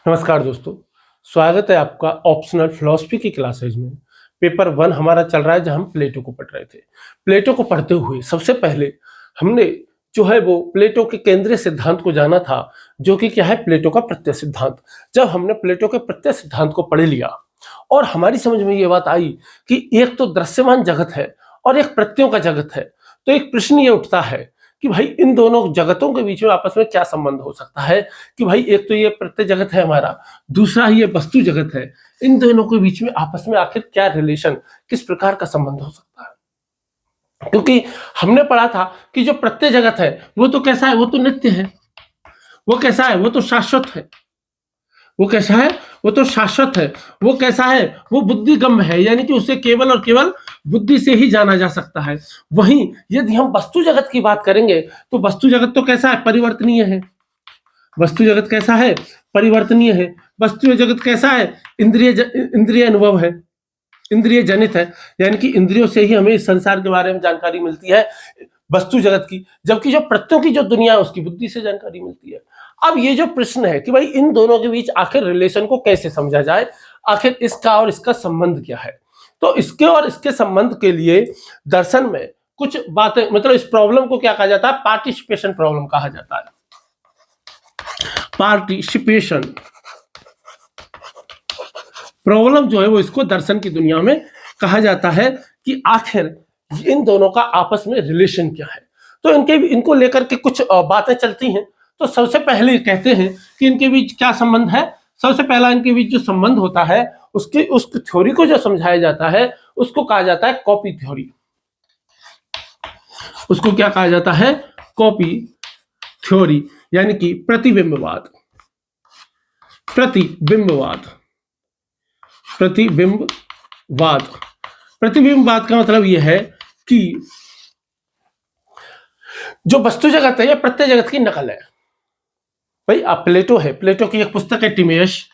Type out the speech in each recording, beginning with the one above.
नमस्कार दोस्तों, स्वागत है आपका ऑप्शनल फिलॉसफी की क्लासेज में। पेपर 1 हमारा चल रहा है जहाँ हम प्लेटो को पढ़ रहे थे। प्लेटो को पढ़ते हुए सबसे पहले हमने जो है वो प्लेटो के केंद्रीय सिद्धांत को जाना था, जो कि क्या है, प्लेटो का प्रत्यय सिद्धांत। जब हमने प्लेटो के प्रत्यय सिद्धांत को पढ़ लिया और हमारी समझ में ये बात आई कि एक तो दृश्यमान जगत है और एक प्रत्ययों का जगत है, तो एक प्रश्न ये उठता है कि भाई इन दोनों जगतों के बीच में आपस में क्या संबंध हो सकता है। कि भाई एक तो ये प्रत्यय जगत है हमारा, दूसरा ये वस्तु जगत है, इन दोनों के बीच में आपस में आखिर क्या रिलेशन, किस प्रकार का संबंध हो सकता है। क्योंकि हमने पढ़ा था कि जो प्रत्यय जगत है वो तो कैसा है, वो तो नित्य है, वो कैसा है, वो तो शाश्वत है, वो कैसा है, वो तो शाश्वत है, वो कैसा है, वो बुद्धिगम्य है, यानी कि उसे केवल और केवल बुद्धि से ही जाना जा सकता है। वहीं यदि हम वस्तु जगत की बात करेंगे तो वस्तु जगत तो कैसा है, परिवर्तनीय है। वस्तु जगत कैसा है, परिवर्तनीय है। वस्तु जगत कैसा है, इंद्रिय अनुभव है, इंद्रिय जनित है, यानी कि इंद्रियों से ही हमें इस संसार के बारे में जानकारी मिलती है वस्तु जगत की, जबकि जो प्रत्ययों की जो दुनिया है उसकी बुद्धि से जानकारी मिलती है। अब ये जो प्रश्न है कि भाई इन दोनों के बीच आखिर रिलेशन को कैसे समझा जाए, आखिर इसका और इसका संबंध क्या है, तो इसके और इसके संबंध के लिए दर्शन में कुछ बातें, मतलब इस प्रॉब्लम को क्या कहा जाता है, पार्टिसिपेशन प्रॉब्लम कहा जाता है। पार्टिसिपेशन प्रॉब्लम जो है वो इसको दर्शन की दुनिया में कहा जाता है कि आखिर इन दोनों का आपस में रिलेशन क्या है। तो इनको लेकर के कुछ बातें चलती हैं। तो सबसे पहले कहते हैं कि इनके बीच क्या संबंध है। सबसे पहला इनके बीच जो संबंध होता है उसकी उस थ्योरी को जो समझाया जाता है उसको कहा जाता है कॉपी थ्योरी। उसको क्या कहा जाता है, कॉपी थ्योरी, यानी कि प्रतिबिंबवाद। प्रतिबिंबवाद, प्रतिबिंबवाद, प्रतिबिंबवाद का मतलब यह है कि जो वस्तु जगत है यह प्रत्यय जगत की नकल है। भाई आप प्लेटो है, प्लेटो की एक पुस्तक है टिमेयस,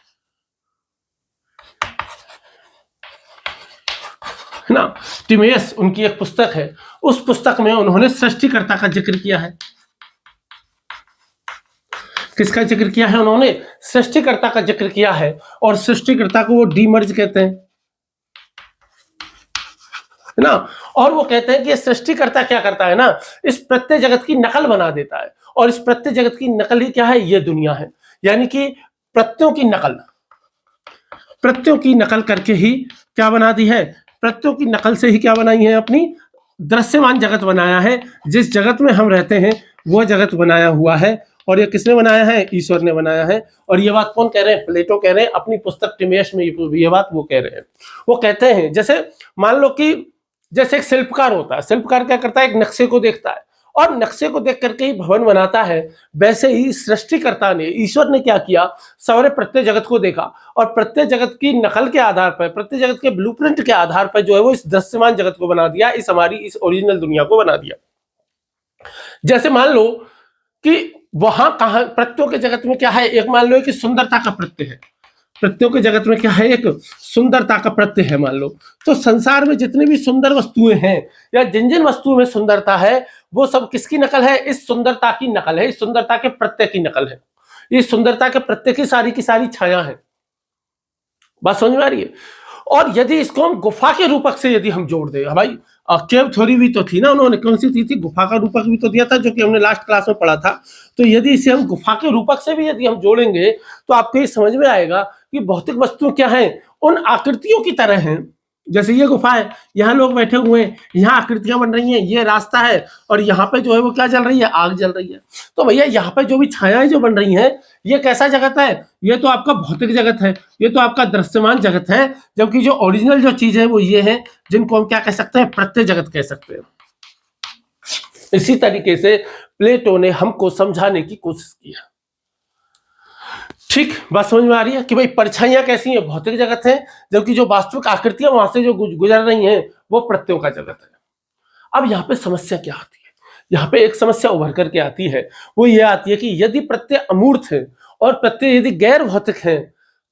है ना, टिमेयस उनकी एक पुस्तक है। उस पुस्तक में उन्होंने सृष्टिकर्ता का जिक्र किया है। किसका जिक्र किया है उन्होंने, सृष्टिकर्ता का जिक्र किया है। और सृष्टिकर्ता को वो डीमर्ज कहते हैं, है ना। और वो कहते हैं कि ये सृष्टिकर्ता क्या करता है ना, इस प्रत्यय जगत की नकल बना देता है। और इस प्रत्यय जगत की नकल ही क्या है, ये दुनिया है। यानी कि प्रत्ययों की नकल, प्रत्ययों की नकल करके ही क्या बना दी है, प्रत्ययों की नकल से ही क्या बनाई है, अपनी दृश्यमान जगत बनाया है। जिस जगत में हम रहते हैं वो जगत बनाया हुआ है। और ये किसने बनाया है, ईश्वर ने बनाया है। और ये बात कौन कह रहे हैं, प्लेटो कह रहे हैं अपनी पुस्तक टिमेयस में। ये बात वो कह रहे हैं। वो कहते हैं जैसे मान लो कि जैसे एक शिल्पकार होता है, शिल्पकार क्या करता है, एक नक्शे को देखता है और नक्शे को देख करके ही भवन बनाता है। वैसे ही सृष्टिकर्ता ने, ईश्वर ने क्या किया, सारे प्रत्यय जगत को देखा और प्रत्यय जगत की नकल के आधार पर, प्रत्यय जगत के ब्लूप्रिंट के आधार पर जो है वो इस दृश्यमान जगत को बना दिया, इस हमारी इस ओरिजिनल दुनिया को बना दिया। जैसे मान लो कि वहां कहा प्रत्ययों के जगत में क्या है, एक मान लो कि सुंदरता का प्रत्यय है। प्रत्ययों के जगत में क्या है, एक सुंदरता का प्रत्यय है मान लो। तो संसार में जितनी भी सुंदर वस्तुएं हैं या जिन जिन वस्तुओं में सुंदरता है वो सब किसकी नकल है, इस सुंदरता की नकल है, इस सुंदरता के प्रत्यय की नकल है। इस सुंदरता के प्रत्यय की सारी छाया है। बात समझ में आ रही है। और यदि इसको हम गुफा के रूपक से यदि हम जोड़ दें, भाई केव थ्योरी भी तो थी ना, उन्होंने कौन सी थी, गुफा का रूपक भी तो दिया था, जो कि हमने लास्ट क्लास में पढ़ा था। तो यदि इसे हम गुफा के रूपक से भी यदि हम जोड़ेंगे तो आपको ये समझ में आएगा कि भौतिक वस्तु क्या है, उन आकृतियों की तरह हैं। जैसे ये गुफा है, यहाँ लोग बैठे हुए हैं, यहाँ आकृतियां बन रही हैं, ये रास्ता है और यहाँ पे जो है वो क्या जल रही है, आग जल रही है। तो भैया यहाँ पे जो भी छायाएं जो बन रही हैं ये कैसा जगत है, ये तो आपका भौतिक जगत है, ये तो आपका दृश्यमान जगत है। जबकि जो ओरिजिनल जो चीज है वो ये है, जिनको हम क्या कह सकते हैं, प्रत्यय जगत कह सकते हैं। इसी तरीके से प्लेटो ने हमको समझाने की कोशिश की है। ठीक बात समझ में आ रही है कि भाई परछाइयां कैसी हैं, भौतिक जगत है, जबकि जो वास्तविक आकृतियां वहां से जो गुजर रही हैं वो प्रत्ययों का जगत है। अब यहाँ पे समस्या क्या आती है, यहाँ पे एक समस्या उभर करके आती है, वो ये आती है कि यदि प्रत्यय अमूर्त है और प्रत्यय यदि गैर भौतिक है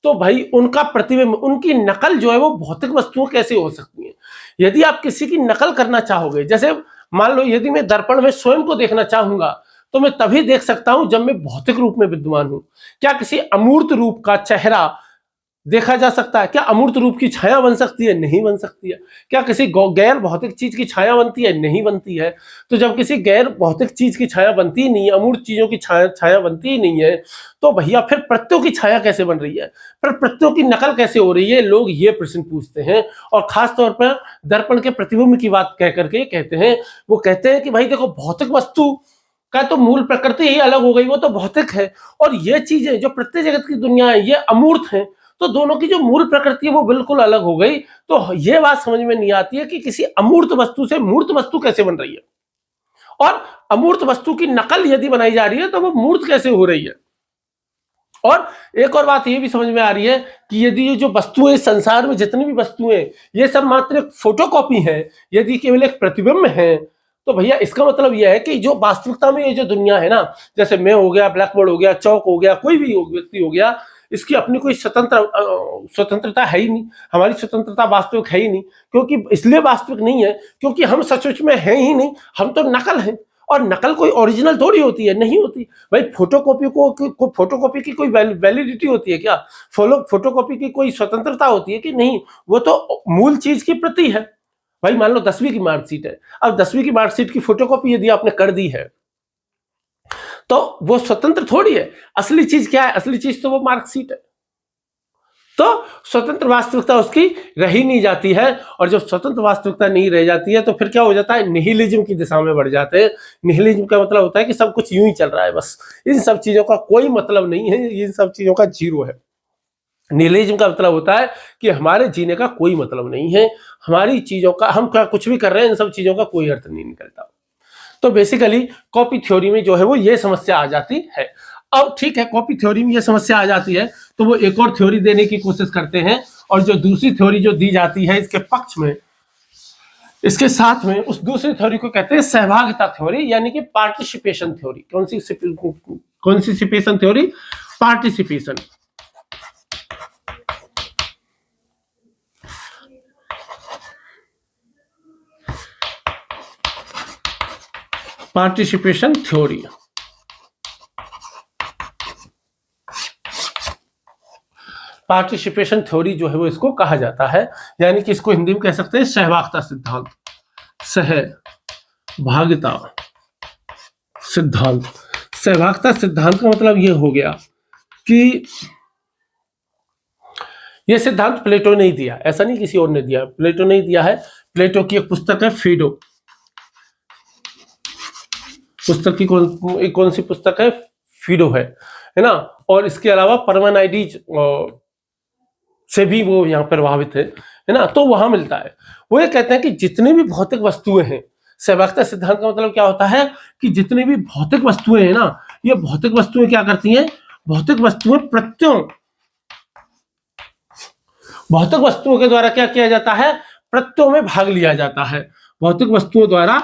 तो भाई उनका प्रतिबिंब, उनकी नकल जो है वो भौतिक वस्तुओं कैसे हो सकती है। यदि आप किसी की नकल करना चाहोगे, जैसे मान लो यदि मैं दर्पण में स्वयं को देखना चाहूंगा तो मैं तभी देख सकता हूं जब मैं भौतिक रूप में विद्यमान हूं। क्या किसी अमूर्त रूप का चेहरा देखा जा सकता है? क्या अमूर्त रूप की छाया बन सकती है? नहीं बन सकती है। क्या किसी गैर भौतिक चीज की छाया बनती है? नहीं बनती है। तो जब किसी गैर भौतिक चीज की छाया बनती ही नहीं है, अमूर्त चीजों की छाया बनती ही नहीं है, तो भैया फिर प्रत्ययों की छाया कैसे बन रही है? फिर प्रत्ययों की नकल कैसे हो रही है? लोग ये प्रश्न पूछते हैं और खास तौर पर दर्पण के प्रतिबिंब की बात कह करके कहते हैं। वो कहते हैं कि भाई देखो, भौतिक वस्तु का तो मूल प्रकृति ही अलग हो गई, वो तो भौतिक है, और ये चीजें जो प्रत्यय जगत की दुनिया है ये अमूर्त है, तो दोनों की जो मूल प्रकृति है वो बिल्कुल अलग हो गई। तो ये बात समझ में नहीं आती है कि किसी अमूर्त वस्तु से मूर्त वस्तु कैसे बन रही है, और अमूर्त वस्तु की नकल यदि बनाई जा रही है तो वो मूर्त कैसे हो रही है। और एक और बात ये भी समझ में आ रही है कि यदि ये जो वस्तुएं संसार में जितनी भी वस्तुएं ये सब मात्र एक फोटोकॉपी है, यदि केवल एक प्रतिबिंब है, तो भैया इसका मतलब यह है कि जो वास्तविकता में ये जो दुनिया है ना, जैसे मैं हो गया, ब्लैक बोर्ड हो गया, चौक हो गया, कोई भी व्यक्ति हो गया, इसकी अपनी कोई स्वतंत्रता है ही नहीं। हमारी स्वतंत्रता वास्तविक है ही नहीं, क्योंकि इसलिए वास्तविक नहीं है क्योंकि हम सचमुच में हैं ही नहीं, हम तो नकल हैं। और नकल कोई ओरिजिनल थोड़ी होती है, नहीं होती भाई। फोटोकॉपी की कोई वैलिडिटी होती है क्या? फोटोकॉपी की कोई स्वतंत्रता होती है कि नहीं? वो तो मूल चीज की प्रति है। भाई मान लो 10वीं की मार्कशीट है, अब 10वीं की मार्कशीट की फोटोकॉपी यदि आपने कर दी है तो वो स्वतंत्र थोड़ी है। असली चीज क्या है? असली चीज तो वो मार्कशीट है। तो स्वतंत्र वास्तविकता उसकी रह ही नहीं जाती है, और जब स्वतंत्र वास्तविकता नहीं रह जाती है तो फिर क्या हो जाता है? निहिलिज्म की दिशा में बढ़ जाते हैं। निहिलिज्म का मतलब होता है कि सब कुछ यूं ही चल रहा है, बस इन सब चीजों का कोई मतलब नहीं है, इन सब चीजों का जीरो है। निहिलिज्म का मतलब होता है कि हमारे जीने का कोई मतलब नहीं है, हमारी चीजों का, हम क्या कुछ भी कर रहे हैं, इन सब चीजों का कोई अर्थ नहीं निकलता। तो बेसिकली कॉपी थ्योरी में जो है वो ये समस्या आ जाती है। अब ठीक है, कॉपी थ्योरी में ये समस्या आ जाती है तो वो एक और थ्योरी देने की कोशिश करते हैं, और जो दूसरी थ्योरी जो दी जाती है इसके पक्ष में, इसके साथ में, उस दूसरी थ्योरी को कहते हैं सहभागिता थ्योरी, यानी कि पार्टिसिपेशन थ्योरी। कौन सी सिपेशन theory? Participation. Participation theory. Participation theory जो है वो इसको कहा जाता है, यानी कि इसको हिंदी में कह सकते हैं सहभागिता सिद्धांत। सहभागिता सिद्धांत। सहभागिता सिद्धांत का मतलब ये हो गया कि ये सिद्धांत प्लेटो ने ही दिया, ऐसा नहीं किसी और ने दिया, प्लेटो ने ही दिया है। प्लेटो की एक पुस्तक है फीडो। पुस्तक की कौन सी पुस्तक है? फीडो है ना। और इसके अलावा परमानाइडीज से भी वो यहाँ पर प्रभावित है ना, तो वहां मिलता है। वो ये कहते हैं कि जितनी भी भौतिक वस्तुएं हैं, सहभागिता सिद्धांत का मतलब क्या होता है कि जितनी भी भौतिक वस्तुएं हैं ना, ये भौतिक वस्तुएं क्या करती हैं? भौतिक वस्तुएं भौतिक वस्तुओं के द्वारा क्या किया जाता है? प्रत्ययों में भाग लिया जाता है। भौतिक वस्तुओं द्वारा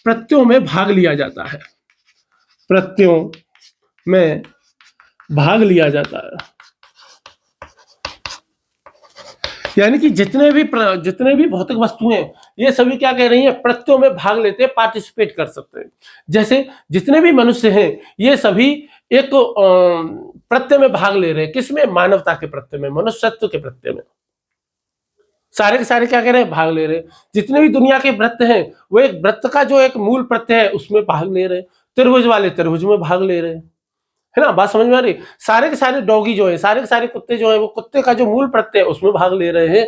प्रत्ययों में भाग लिया जाता है। प्रत्ययों में भाग लिया जाता है, यानी कि जितने भी भौतिक वस्तुएं, ये सभी क्या कह रही हैं? प्रत्ययों में भाग लेते हैं, पार्टिसिपेट कर सकते हैं। जैसे जितने भी मनुष्य हैं ये सभी एक प्रत्यय में भाग ले रहे हैं। किसमें? मानवता के प्रत्यय में, मनुष्यत्व के प्रत्यय में। सारे के सारे क्या कह रहे हैं? भाग ले रहे हैं। जितने भी दुनिया के वृत्त हैं वो एक वृत्त का जो एक मूल प्रत्यय है उसमें भाग ले रहे हैं। त्रिभुज वाले त्रिभुज में भाग ले रहे हैं, है ना। बात समझ में आ रही? सारे के सारे डॉगी जो है, सारे के सारे कुत्ते जो है, वो कुत्ते का जो मूल प्रत्यय है उसमें भाग ले रहे हैं।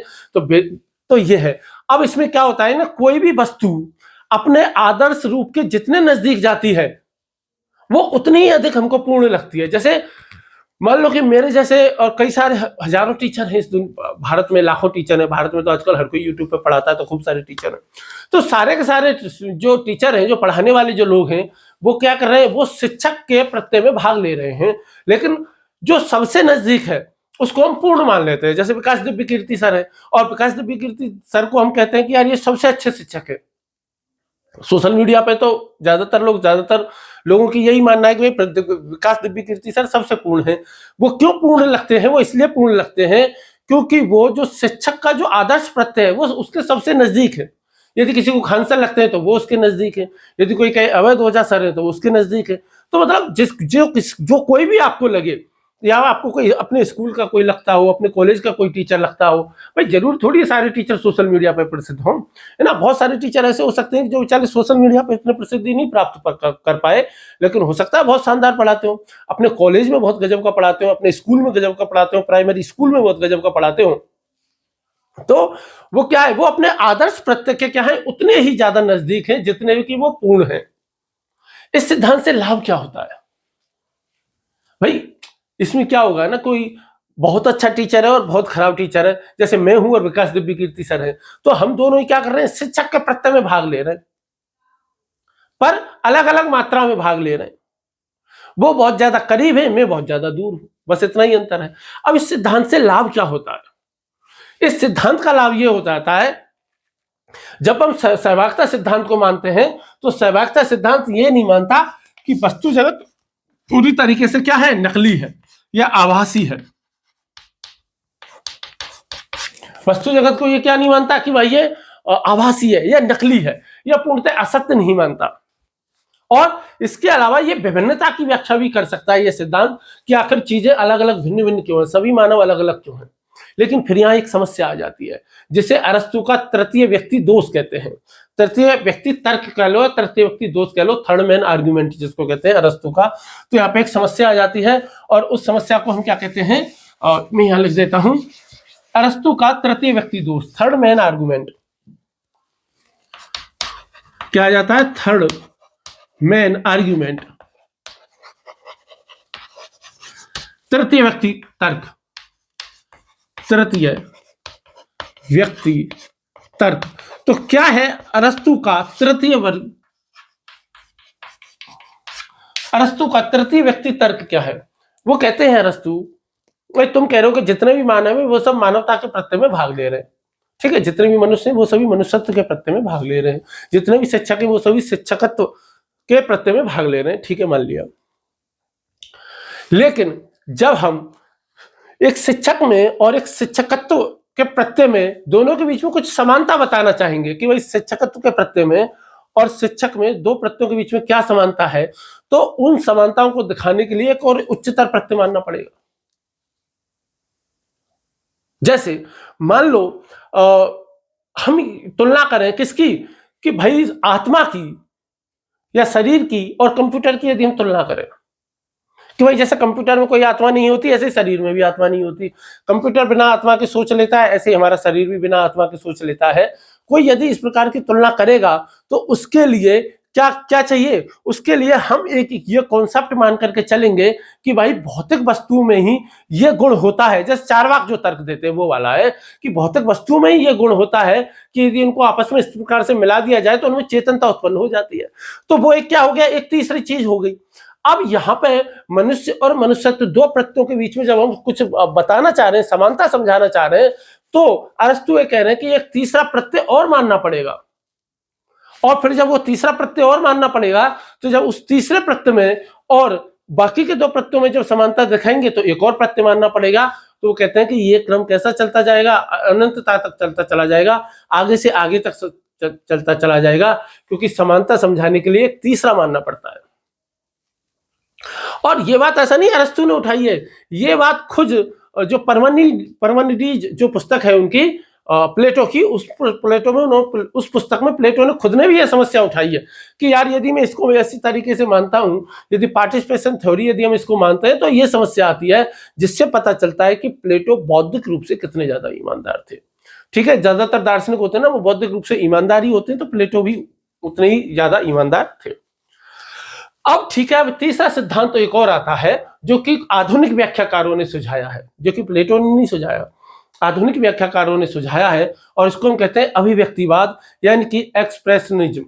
तो ये है। अब इसमें क्या होता है ना, कोई भी वस्तु अपने आदर्श रूप के जितने नजदीक जाती है वो उतनी ही अधिक हमको पूर्ण लगती है। जैसे मान लो कि मेरे जैसे और कई सारे हजारों टीचर हैं इस भारत में, लाखों टीचर हैं भारत में, तो आजकल हर कोई यूट्यूब पे पढ़ाता है तो खूब सारे टीचर हैं। तो सारे के सारे जो टीचर हैं, जो पढ़ाने वाले जो लोग हैं, वो क्या कर रहे हैं? वो शिक्षक के प्रत्यय में भाग ले रहे हैं, लेकिन जो सबसे नजदीक है उसको हम पूर्ण मान लेते हैं। जैसे विकास दिव्य कीर्ति सर है, और विकास दिव्य कीर्ति सर को हम कहते हैं कि यार ये सबसे अच्छे शिक्षक है। सोशल मीडिया पे तो ज्यादातर लोगों की यही मानना है कि विकास दिव्य कीर्ति सर सबसे पूर्ण है। वो क्यों पूर्ण लगते हैं? वो इसलिए पूर्ण लगते हैं क्योंकि वो जो शिक्षक का जो आदर्श प्रत्यय है वो उसके सबसे नजदीक है। यदि किसी को खान सर लगते हैं तो वो उसके नजदीक है, यदि कोई कहे अवैध ओझा सर है तो वो उसके नजदीक है। तो मतलब जो कोई भी आपको लगे, या आपको कोई अपने स्कूल का कोई लगता हो, अपने कॉलेज का कोई टीचर लगता हो, भाई जरूर थोड़ी सारे टीचर सोशल मीडिया पर प्रसिद्ध हों, है ना। बहुत सारे टीचर ऐसे हो सकते हैं जो बेचारे सोशल मीडिया पर इतने प्रसिद्धि नहीं प्राप्त कर पाए, लेकिन हो सकता है बहुत शानदार पढ़ाते हो, अपने कॉलेज में बहुत गजब का पढ़ाते हो, अपने स्कूल में गजब का पढ़ाते हो, प्राइमरी स्कूल में बहुत गजब का पढ़ाते हो। तो वो क्या है, वो अपने आदर्श प्रत्यय के क्या है, उतने ही ज्यादा नजदीक हैं जितने कि वो पूर्ण है। इस सिद्धांत से लाभ क्या होता है भाई, इसमें क्या होगा ना, कोई बहुत अच्छा टीचर है और बहुत खराब टीचर है, जैसे मैं हूं और विकास दिव्य कीर्ति सर है, तो हम दोनों ही क्या कर रहे हैं, शिक्षक के प्रत्यय में भाग ले रहे हैं, पर अलग अलग मात्रा में भाग ले रहे हैं। वो बहुत ज्यादा करीब है, मैं बहुत ज्यादा दूर हूं, बस इतना ही अंतर है। अब इस सिद्धांत से लाभ क्या होता है, इस सिद्धांत का लाभ ये हो जाता है, जब हम सहभागिता सिद्धांत को मानते हैं तो सहभागिता सिद्धांत ये नहीं मानता कि वस्तु जगत पूरी तरीके से क्या है, नकली है या आभासी है। वस्तु जगत को ये क्या नहीं मानता कि भाई ये आभासी है या नकली है या पूर्णतः असत्य नहीं मानता। और इसके अलावा ये विभिन्नता की व्याख्या भी कर सकता है ये सिद्धांत कि आखिर चीजें अलग अलग भिन्न भिन्न क्यों है, सभी मानव अलग अलग क्यों है। लेकिन फिर यहाँ एक समस्या आ जाती है, जिसे अरस्तु का तृतीय व्यक्ति दोष कहते हैं। तृतीय व्यक्ति तर्क कह लो, तृतीय व्यक्ति दोष कह लो, थर्ड मैन आर्ग्यूमेंट जिसको कहते हैं अरस्तु का। तो यहाँ पे एक समस्या आ जाती है और उस समस्या को हम क्या कहते हैं, मैं यहाँ लिख देता हूं, अरस्तु का तृतीय व्यक्ति दोष, थर्ड मैन आर्ग्यूमेंट। क्या आ जाता है, थर्ड मैन आर्ग्यूमेंट, तृतीय व्यक्ति तर्क, तृतीय व्यक्ति तर्क। तो क्या है अरस्तु का तृतीय वर्ग, अरस्तु का तृतीय व्यक्ति तर्क क्या है। वो कहते हैं अरस्तु, भाई तुम कह रहे हो कि जितने भी मानव है वो सब मानवता के प्रत्यय में भाग ले रहे हैं, ठीक है, जितने भी मनुष्य हैं वो सभी मनुष्यत्व के प्रत्यय में भाग ले रहे हैं, जितने भी शिक्षक हैं वो सभी शिक्षकत्व के प्रत्यय में भाग ले रहे हैं, ठीक है, मान लिया। लेकिन जब हम एक शिक्षक में और एक शिक्षकत्व के प्रत्यय में, दोनों के बीच में कुछ समानता बताना चाहेंगे कि भाई शिक्षकत्व के प्रत्यय में और शिक्षक में दो प्रत्ययों के बीच में क्या समानता है, तो उन समानताओं को दिखाने के लिए एक और उच्चतर प्रत्यय मानना पड़ेगा। जैसे मान लो हम तुलना करें किसकी, कि भाई आत्मा की या शरीर की और कंप्यूटर की यदि हम तुलना करें कि भाई जैसे कंप्यूटर में कोई आत्मा नहीं होती, ऐसे शरीर में भी आत्मा नहीं होती। कंप्यूटर बिना आत्मा के सोच लेता है, ऐसे हमारा शरीर भी बिना आत्मा के सोच लेता है। कोई यदि इस प्रकार की तुलना करेगा तो उसके लिए क्या क्या चाहिए, उसके लिए हम एक ये कॉन्सेप्ट मान करके चलेंगे कि भाई भौतिक वस्तुओं में ही ये गुण होता है। जैसे चार्वाक जो तर्क देते हैं वो वाला है कि भौतिक वस्तुओं में ही ये गुण होता है कि यदि उनको आपस में इस प्रकार से मिला दिया जाए तो उनमें चेतनता उत्पन्न हो जाती है। तो वो एक क्या हो गया, एक तीसरी चीज हो गई। अब यहाँ पे मनुष्य और मनुष्यत्व दो प्रत्ययों के बीच में जब हम कुछ बताना चाह रहे हैं, समानता समझाना चाह रहे हैं, तो अरस्तु ये कह रहे हैं कि एक तीसरा प्रत्यय और मानना पड़ेगा। और फिर जब वो तीसरा प्रत्यय और मानना पड़ेगा तो जब उस तीसरे प्रत्यय में और बाकी के दो प्रत्ययों में जब समानता दिखाएंगे तो एक और प्रत्यय मानना पड़ेगा। तो वो कहते हैं कि ये क्रम कैसा चलता जाएगा, अनंतता तक चलता चला जाएगा, आगे से आगे तक चलता चला जाएगा, क्योंकि समानता समझाने के लिए एक तीसरा मानना पड़ता है। और ये बात ऐसा नहीं अरस्तु ने उठाई है, ये बात खुद जो परमनिडीज जो पुस्तक है उनकी प्लेटो की, उस प्लेटो में उस पुस्तक में प्लेटो ने खुद ने भी यह समस्या उठाई है कि यार यदि मैं इसको ऐसी तरीके से मानता हूं, यदि पार्टिसिपेशन थ्योरी यदि हम इसको मानते हैं तो ये समस्या आती है, जिससे पता चलता है कि प्लेटो बौद्धिक रूप से कितने ज्यादा ईमानदार थे। ठीक है, ज्यादातर दार्शनिक होते हैं ना वो बौद्धिक रूप से ईमानदार ही होते हैं, तो प्लेटो भी उतने ही ज्यादा ईमानदार थे। अब ठीक है, अब तीसरा सिद्धांत तो एक और आता है जो कि आधुनिक व्याख्याकारों ने सुझाया है, जो कि प्लेटो ने नहीं सुझाया, आधुनिक व्याख्याकारों ने सुझाया है, और इसको हम कहते हैं अभिव्यक्तिवाद, यानी कि एक्सप्रेशनिज्म।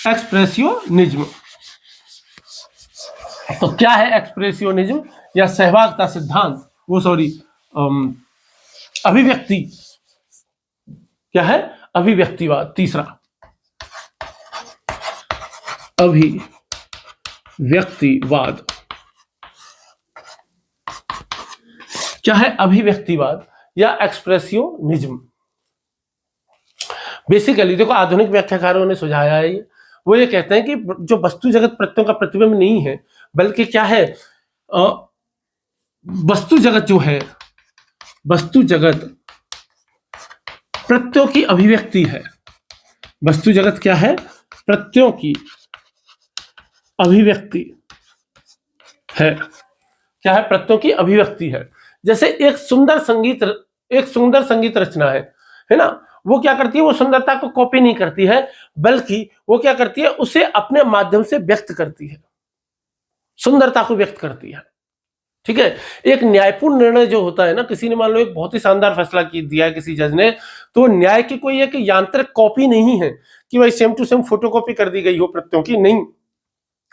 एक्सप्रेसियोनिज्म। तो क्या है एक्सप्रेसियोनिज्म या सहभागिता सिद्धांत, वो सॉरी अभिव्यक्ति, क्या है अभिव्यक्तिवाद। तीसरा अभिव्यक्तिवाद क्या है, अभिव्यक्तिवाद या एक्सप्रेसियोनिज्म। बेसिकली देखो आधुनिक व्याख्याकारों ने सुझाया है वो ये कहते हैं कि जो वस्तु जगत प्रत्ययों का प्रतिबिंब नहीं है, बल्कि क्या है, वस्तु जगत जो है, वस्तु जगत प्रत्ययों की अभिव्यक्ति है। वस्तु जगत क्या है? प्रत्ययों की अभिव्यक्ति है। क्या है? प्रत्ययों की अभिव्यक्ति है। जैसे एक सुंदर संगीत रचना है ना, वो क्या करती है? वो सुंदरता को कॉपी नहीं करती है, बल्कि वो क्या करती है? उसे अपने माध्यम से व्यक्त करती है, सुंदरता को व्यक्त करती है। ठीक है। एक न्यायपूर्ण निर्णय जो होता है ना, किसी ने मान लो एक बहुत ही शानदार फैसला दिया है किसी जज ने, तो न्याय की कोई एक यांत्रिक कॉपी नहीं है कि भाई सेम टू सेम फोटोकॉपी कर दी गई हो प्रत्ययों की, नहीं,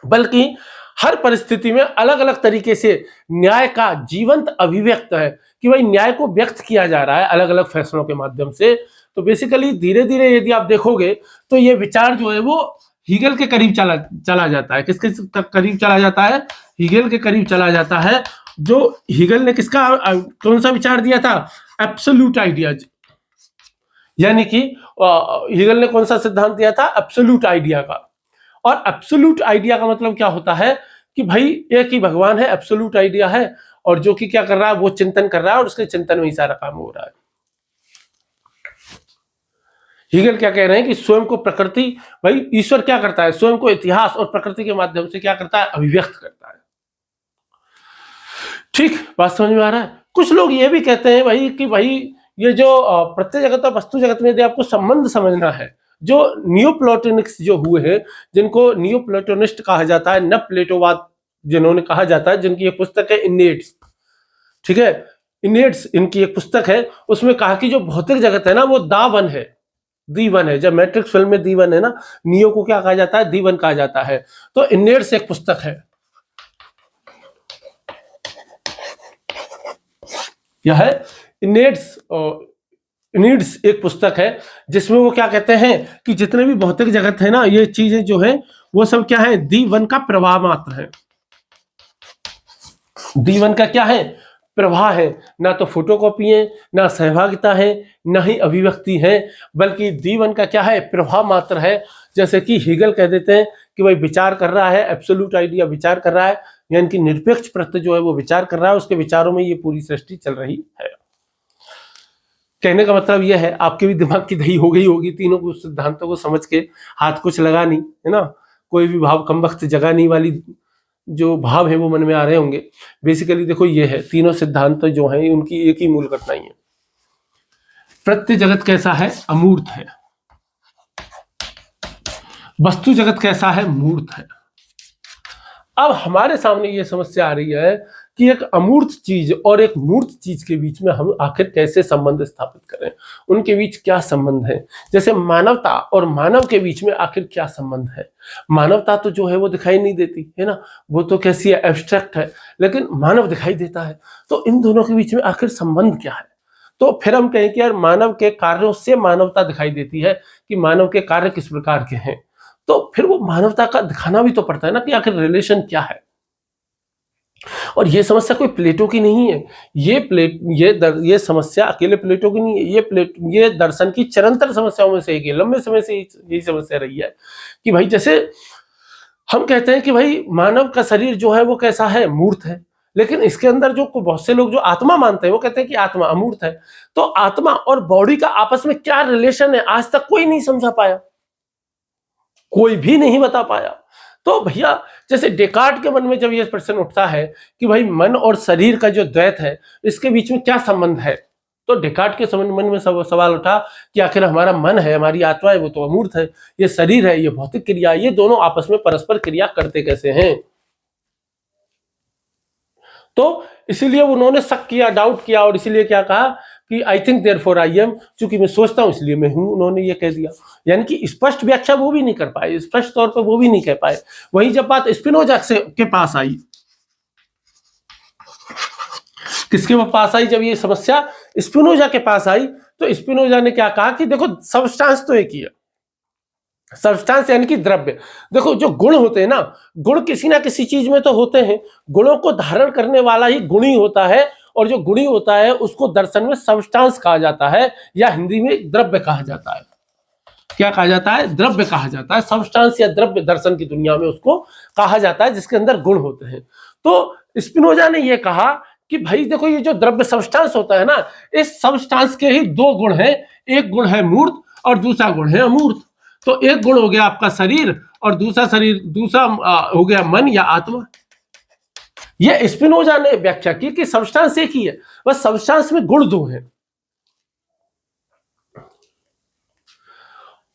बल्कि हर परिस्थिति में अलग अलग तरीके से न्याय का जीवंत अभिव्यक्त है कि भाई न्याय को व्यक्त किया जा रहा है अलग अलग फैसलों के माध्यम से। तो बेसिकली धीरे धीरे यदि आप देखोगे तो ये विचार जो है वो हीगल के करीब चला जाता है। किसके करीब चला जाता है? हीगल के करीब चला जाता है। जो हीगल ने किसका कौन सा विचार दिया था? Absolute ideas. यानी कि हीगल ने कौन सा सिद्धांत दिया था? एब्सोल्यूट आइडिया का। और एब्सोल्यूट आइडिया का मतलब क्या होता है कि भाई एक ही भगवान है, एब्सोल्यूट आइडिया है, और जो कि क्या कर रहा है? वो चिंतन कर रहा है और उसके चिंतन में ही सारा काम हो रहा है। हीगल क्या कह रहे हैं कि स्वयं को प्रकृति, भाई ईश्वर क्या करता है? स्वयं को इतिहास और प्रकृति के माध्यम से क्या करता है? अभिव्यक्त करता है। ठीक, बात समझ में आ रहा है? कुछ लोग ये भी कहते हैं भाई कि भाई ये जो प्रत्यय जगत और वस्तु जगत में यदि आपको संबंध समझना है, जो नियोप्लेटोनिक्स जो हुए हैं, जिनको नियोप्लेटोनिस्ट कहा जाता है, न प्लेटोवाद जिन्होंने कहा जाता है, जिनकी एक पुस्तक है इनेट्स, ठीक है, इनेट्स इनकी एक पुस्तक है, उसमें कहा कि जो भौतिक जगत है ना वो दा वन है, दी वन है। जब मैट्रिक्स फिल्म में दी वन है ना, नियो को क्या कहा जाता है? दी वन कहा जाता है। तो इनेट्स एक पुस्तक है, यह है इनेट्स एक पुस्तक है, जिसमें वो क्या कहते हैं कि जितने भी भौतिक जगत है ना, ये चीजें जो है वो सब क्या है? दी वन का प्रवाह मात्र है। दी वन का क्या है? प्रवाह है। ना तो फोटोकॉपी है, ना सहभागिता है, ना ही अभिव्यक्ति है, बल्कि दी वन का क्या है? प्रवाह मात्र है। जैसे कि हीगल कह देते हैं कि भाई विचार कर रहा है, एब्सोल्यूट आइडिया विचार कर रहा है, यानी कि निरपेक्ष प्रत्यय जो है वो विचार कर रहा है, उसके विचारों में ये पूरी सृष्टि चल रही है। कहने का मतलब यह है, आपके भी दिमाग की दही हो गई होगी तीनों को सिद्धांतों को समझ के, हाथ कुछ लगा नहीं है ना, कोई भी भाव कम वक्त जगाने वाली जो भाव है वो मन में आ रहे होंगे। बेसिकली देखो ये है, तीनों सिद्धांत जो हैं उनकी एक ही मूल घटना है। प्रत्यय जगत कैसा है? अमूर्त है। वस्तु जगत कैसा है? मूर्त है। अब हमारे सामने ये समस्या आ रही है कि एक अमूर्त चीज और एक मूर्त चीज के बीच में हम आखिर कैसे संबंध स्थापित करें, उनके बीच क्या संबंध है। जैसे मानवता और मानव के बीच में आखिर क्या संबंध है? मानवता तो जो है वो दिखाई नहीं देती है ना, वो तो कैसी है? एब्स्ट्रैक्ट है, लेकिन मानव दिखाई देता है। तो इन दोनों के बीच में आखिर संबंध क्या है? तो फिर हम कहें कि यार मानव के कार्यों से मानवता दिखाई देती है कि मानव के कार्य किस प्रकार के हैं। तो फिर वो मानवता का दिखाना भी तो पड़ता है ना कि आखिर रिलेशन क्या है। और ये समस्या कोई प्लेटो की नहीं है, ये समस्या अकेले प्लेटो की नहीं है, ये दर्शन की चिरंतन समस्याओं में से एक है। लंबे समय से यही समस्या रही है कि भाई जैसे हम कहते हैं कि भाई मानव का शरीर जो है वो कैसा है? मूर्त है, लेकिन इसके अंदर जो बहुत से लोग जो आत्मा मानते हैं वो कहते हैं कि आत्मा अमूर्त है। तो आत्मा और बॉडी का आपस में क्या रिलेशन है, आज तक कोई नहीं समझा पाया, कोई भी नहीं बता पाया। तो भैया जैसे डेकार्ट के मन में जब ये प्रश्न उठता है कि भाई मन और शरीर का जो द्वैत है इसके बीच में क्या संबंध है, तो डेकार्ट के मन में सवाल उठा कि आखिर हमारा मन है, हमारी आत्मा है, वो तो अमूर्त है, ये शरीर है, ये भौतिक क्रिया, ये दोनों आपस में परस्पर क्रिया करते कैसे हैं? तो इसीलिए उन्होंने शक किया, डाउट किया, और इसीलिए क्या कहा कि I think therefore I am, चूंकि मैं सोचता हूं इसलिए मैं हूं, उन्होंने ये कह दिया। यानी कि स्पष्ट व्याख्या वो भी नहीं कर पाए, स्पष्ट तौर पर वो भी नहीं कह पाए। वहीं जब बात स्पिनोजा के पास आई, किसके पास आई? जब ये समस्या स्पिनोजा के पास आई तो स्पिनोजा ने क्या कहा कि देखो सबस्टांस तो एक ही है, सबस्टांस यानी कि द्रव्य। देखो जो गुण होते हैं ना, गुण किसी ना किसी चीज में तो होते हैं, गुणों को धारण करने वाला ही गुणी होता है, और जो गुणी होता है उसको दर्शन में सबस्टांस कहा जाता है, या हिंदी में द्रव्य कहा जाता है। क्या कहा जाता है? द्रव्य कहा जाता है। सब्सटेंस या द्रव्य दर्शन की दुनिया में उसको कहा जाता है, जिसके अंदर गुण होते हैं। तो स्पिनोजा ने ये कहा कि भाई देखो, ये जो द्रव्य सब्सटेंस होता है ना, इस सब्सटेंस के ही दो गुण हैं, एक गुण है मूर्त और दूसरा गुण है अमूर्त। तो एक गुण हो गया आपका शरीर और दूसरा हो गया मन या आत्मा। ये स्पिनोजा ने व्याख्या की कि सब्सटेंस एक ही है, बस सब्सटेंस में गुण दो हैं।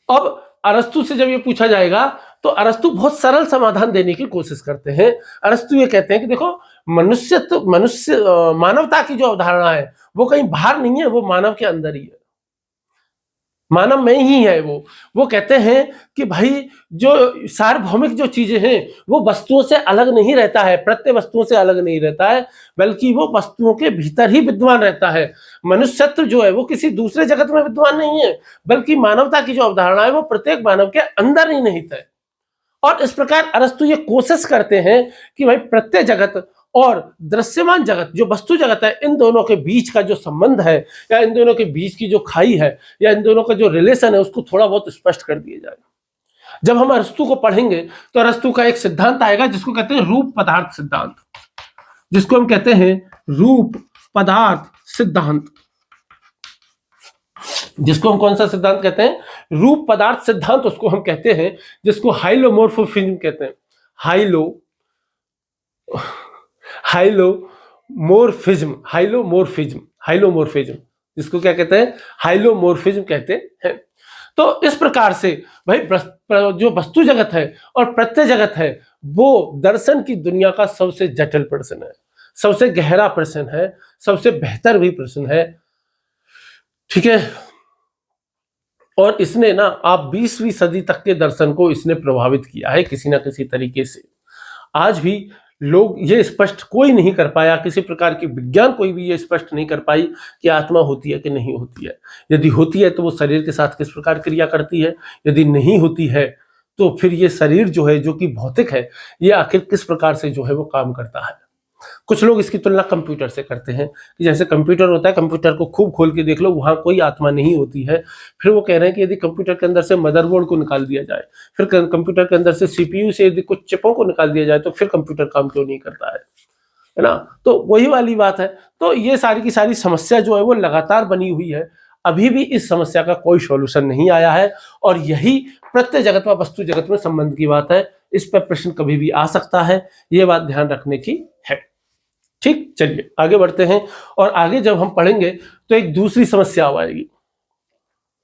अब अरस्तु से जब ये पूछा जाएगा तो अरस्तु बहुत सरल समाधान देने की कोशिश करते हैं। अरस्तु ये कहते हैं कि देखो, मानवता की जो अवधारणा है वो कहीं बाहर नहीं है, वो मानव के अंदर ही है, मानव में ही है। वो कहते हैं कि भाई जो सार्वभौमिक जो चीजें हैं वो वस्तुओं से अलग नहीं रहता है, प्रत्यय वस्तुओं से अलग नहीं रहता है, बल्कि वो वस्तुओं के भीतर ही विद्वान रहता है। मनुष्यत्व जो है वो किसी दूसरे जगत में विद्वान नहीं है, बल्कि मानवता की जो अवधारणा है वो प्रत्येक मानव के अंदर ही निहित है। और इस प्रकार अरस्तु ये कोशिश करते हैं कि भाई प्रत्यय जगत और दृश्यमान जगत, जो वस्तु जगत है, इन दोनों के बीच का जो संबंध है या इन दोनों के बीच की जो खाई है या इन दोनों का जो रिलेशन है उसको थोड़ा बहुत स्पष्ट कर दिया जाए। जब हम अरस्तु को पढ़ेंगे तो अरस्तु का एक सिद्धांत आएगा जिसको कहते हैं रूप पदार्थ सिद्धांत, जिसको हम कहते हैं रूप पदार्थ सिद्धांत, जिसको हम कौन सा सिद्धांत कहते हैं? रूप पदार्थ सिद्धांत उसको हम कहते हैं, जिसको हाइलोमोर्फिज्म कहते हैं। हाइलोमोर्फिज्म, जिसको क्या कहते हैं? हाइलोमोर्फिज्म कहते हैं। तो इस प्रकार से भाई जो वस्तु जगत है और प्रत्यय जगत है वो दर्शन की दुनिया का सबसे जटिल प्रश्न है, सबसे गहरा प्रश्न है, सबसे बेहतर भी प्रश्न है। ठीक है। और इसने ना आप 20वीं सदी तक के दर्शन को इसने प्रभावित किया है किसी ना किसी तरीके से। आज भी लोग ये स्पष्ट कोई नहीं कर पाया, किसी प्रकार की विज्ञान कोई भी ये स्पष्ट नहीं कर पाई कि आत्मा होती है कि नहीं होती है। यदि होती है तो वो शरीर के साथ किस प्रकार क्रिया करती है, यदि नहीं होती है तो फिर ये शरीर जो है, जो कि भौतिक है, ये आखिर किस प्रकार से जो है वो काम करता है। कुछ लोग इसकी तुलना कंप्यूटर से करते हैं कि जैसे कंप्यूटर होता है, कंप्यूटर को खूब खोल के देख लो, वहां कोई आत्मा नहीं होती है। फिर वो कह रहे हैं कि यदि कंप्यूटर के अंदर से मदरबोर्ड को निकाल दिया जाए, फिर कंप्यूटर के अंदर से सीपीयू से यदि कुछ चिपों को निकाल दिया जाए तो फिर कंप्यूटर काम क्यों नहीं करता है ना? तो वही वाली बात है। तो ये सारी की सारी समस्या जो है वो लगातार बनी हुई है। अभी भी इस समस्या का कोई सॉल्यूशन नहीं आया है और यही प्रत्यय जगत व वस्तु जगत में संबंध की बात है। इस पर प्रश्न कभी भी आ सकता है, ये बात ध्यान रखने की है। ठीक, चलिए आगे बढ़ते हैं। और आगे जब हम पढ़ेंगे तो एक दूसरी समस्या आएगी।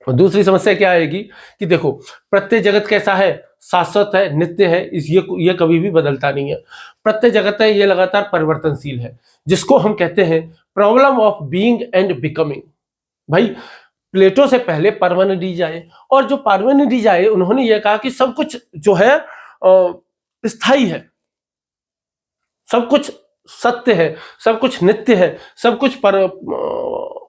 और दूसरी समस्या क्या आएगी कि देखो, प्रत्यय जगत कैसा है? शाश्वत है, नित्य है, ये कभी भी बदलता नहीं है। प्रत्यय जगत है, ये लगातार परिवर्तनशील है, जिसको हम कहते हैं problem of being and becoming. भाई प्लेटो से पहले पार्मेनिडीज आए, और जो पार्मेनिडीज आए उन्होंने ये कहा कि सब कुछ जो है स्थायी है, सब कुछ सत्य है, सब कुछ नित्य है, सब कुछ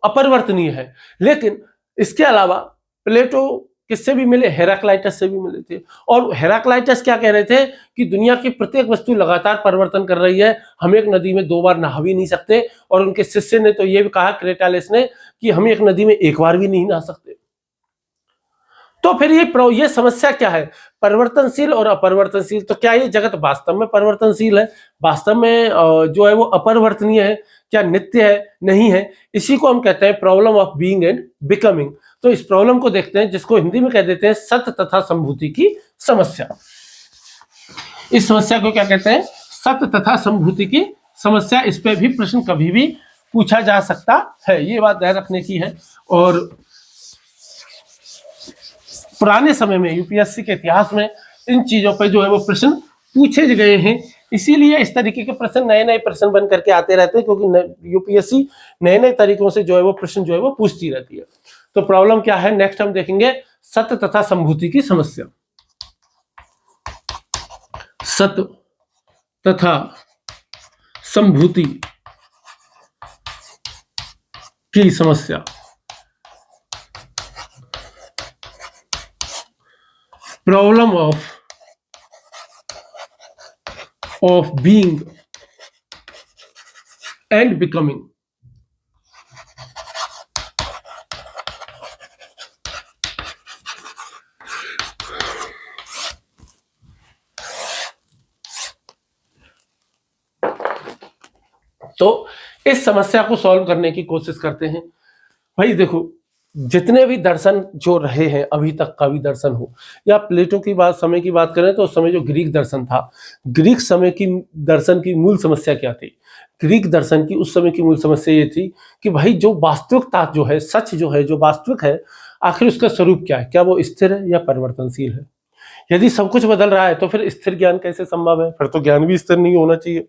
अपरिवर्तनीय है। लेकिन इसके अलावा प्लेटो किससे भी मिले? हेराक्लाइटस से भी मिले थे। और हेराक्लाइटस क्या कह रहे थे कि दुनिया की प्रत्येक वस्तु लगातार परिवर्तन कर रही है, हम एक नदी में 2 बार नहा भी नहीं सकते। और उनके शिष्य ने तो ये भी कहा, क्रेटालिस ने, कि हम एक नदी में 1 बार भी नहीं नहा सकते। तो फिर ये समस्या क्या है? परिवर्तनशील और अपरिवर्तनशील। तो क्या ये जगत वास्तव में परिवर्तनशील है, वास्तव में जो है वो अपरिवर्तनीय है, क्या नित्य है? नहीं है। इसी को हम कहते हैं problem of being and becoming. तो इस प्रॉब्लम को देखते हैं, जिसको हिंदी में कह देते हैं सत्य तथा संभूति की समस्या। इस समस्या को क्या कहते हैं? सत्य तथा संभूति की समस्या। इस पे भी प्रश्न कभी भी पूछा जा सकता है, ये बात ध्यान रखने की है। और पुराने समय में यूपीएससी के इतिहास में इन चीजों पे जो है वो प्रश्न पूछे गए हैं। इसीलिए इस तरीके के प्रश्न नए प्रश्न बन करके आते रहते हैं, क्योंकि यूपीएससी नए तरीकों से जो है वो प्रश्न जो है वो पूछती रहती है। तो प्रॉब्लम क्या है नेक्स्ट हम देखेंगे, सत्य तथा संभूति की समस्या। सत्य तथा संभूति की समस्या। Problem of being and becoming. तो इस समस्या को सॉल्व करने की कोशिश करते हैं। भाई देखो, जितने भी दर्शन जो रहे हैं अभी तक का भी दर्शन हो, या प्लेटो की बात, समय की बात करें तो उस समय जो ग्रीक दर्शन था, ग्रीक समय की दर्शन की मूल समस्या क्या थी? ग्रीक दर्शन की उस समय की मूल समस्या ये थी कि भाई जो वास्तविकता जो है, सच जो है, जो वास्तविक है, आखिर उसका स्वरूप क्या है? क्या वो स्थिर है या परिवर्तनशील है? यदि सब कुछ बदल रहा है तो फिर स्थिर ज्ञान कैसे संभव है? फिर तो ज्ञान भी स्थिर नहीं होना चाहिए।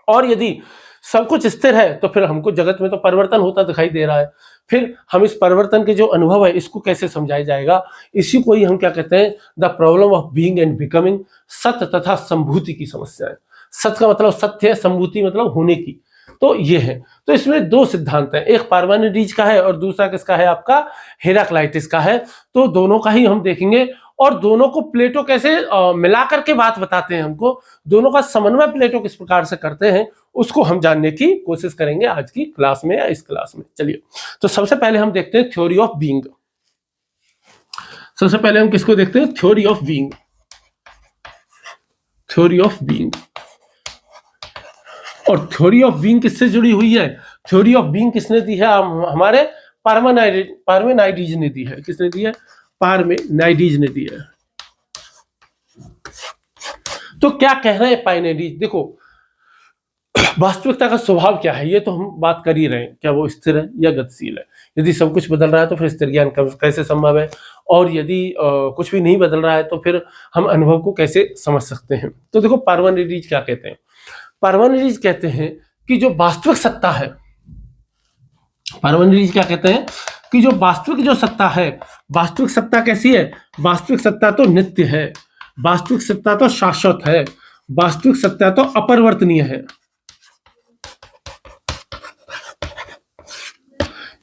और यदि सब कुछ स्थिर है तो फिर हमको जगत में तो परिवर्तन होता दिखाई दे रहा है। फिर हम इस परिवर्तन के जो अनुभव है इसको कैसे समझाया जाएगा? इसी को ही हम क्या कहते हैं? The problem of being and becoming, सत्य तथा संभूति की समस्या है। सत्य का मतलब सत्य है, संभूति मतलब होने की। तो ये है। तो इसमें दो सिद्धांत है, एक पार्मेनिडीज का है और दूसरा किसका है? आपका हेराक्लाइटिस का है। तो दोनों का ही हम देखेंगे और दोनों को प्लेटो कैसे मिला करके बात बताते हैं हमको, दोनों का समन्वय प्लेटो किस प्रकार से करते हैं उसको हम जानने की कोशिश करेंगे आज की क्लास में या इस क्लास में। चलिए, तो सबसे पहले हम देखते हैं थ्योरी ऑफ बीइंग। सबसे पहले हम किसको देखते हैं? Theory of being. Theory of being. और थ्योरी ऑफ बीइंग किससे जुड़ी हुई है? थ्योरी ऑफ बीइंग किसने दी है? हमारे पार्मेनाइडीज ने दी है। किसने दी है? पार्मेनाइडीज ने दी है। तो क्या कह रहे हैं पार्मेनाइडीज? देखो, वास्तविकता का स्वभाव क्या है ये तो हम बात कर ही रहे हैं, क्या वो स्थिर है या गतिशील है? यदि सब कुछ बदल रहा है तो फिर स्थिर ज्ञान कैसे संभव है? और यदि कुछ भी नहीं बदल रहा है तो फिर हम अनुभव को कैसे समझ सकते हैं? तो देखो, पार्मेनाइडीज क्या कहते हैं? पार्मेनाइडीज कहते हैं कि जो वास्तविक सत्ता है, पार्मेनाइडीज क्या कहते हैं कि जो वास्तविक जो सत्ता है, वास्तविक सत्ता कैसी है? वास्तविक सत्ता तो नित्य है, वास्तविक सत्ता तो शाश्वत है, वास्तविक सत्ता तो अपरिवर्तनीय है।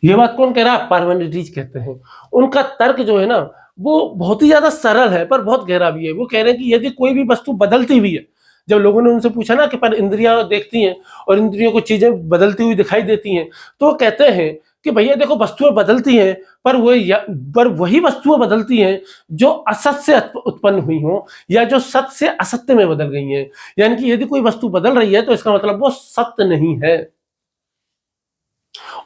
ये बात कौन कह रहा है? पार्मेनाइडीज कहते हैं। उनका तर्क जो है ना वो बहुत ही ज्यादा सरल है पर बहुत गहरा भी है। वो कह रहे हैं कि यदि कोई भी वस्तु बदलती हुई है, जब लोगों ने उनसे पूछा ना कि पर इंद्रियां देखती हैं और इंद्रियों को चीजें बदलती हुई दिखाई देती हैं, तो वो कहते हैं कि भैया देखो, वस्तुएं बदलती हैं पर वही वस्तुएं बदलती हैं जो असत से उत्पन्न हुई हो या जो सत्य से असत्य में बदल गई हैं। यानी कि यदि कोई वस्तु बदल रही है तो इसका मतलब वो सत्य नहीं है।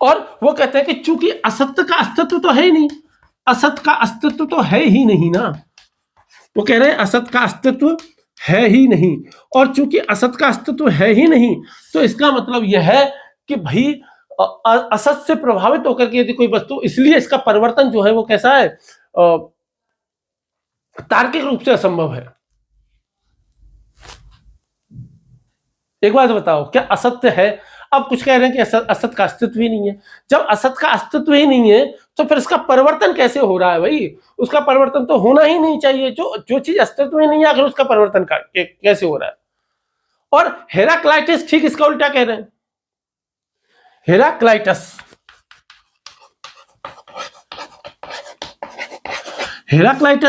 और वो कहते हैं कि चूंकि असत्य का अस्तित्व तो है ही नहीं, असत का अस्तित्व तो है ही नहीं ना, वो कह रहे हैं असत का अस्तित्व है ही नहीं, और चूंकि असत का अस्तित्व है ही नहीं तो इसका मतलब यह है कि भाई असत से प्रभावित होकर के यदि कोई वस्तु, इसलिए इसका परिवर्तन जो है वो कैसा है? तार्किक रूप से असंभव है। एक बात बताओ, क्या असत्य है? अब कुछ कह रहे हैं कि असत का अस्तित्व ही नहीं है। जब असत का अस्तित्व ही नहीं है तो फिर इसका परिवर्तन कैसे हो रहा है? भाई उसका परिवर्तन तो होना ही नहीं चाहिए। जो चीज अस्तित्व में नहीं है, अगर उसका परिवर्तन कैसे हो रहा है? और हेराक्लाइटस ठीक इसका उल्टा कह रहे हैं। हेराक्लाइटस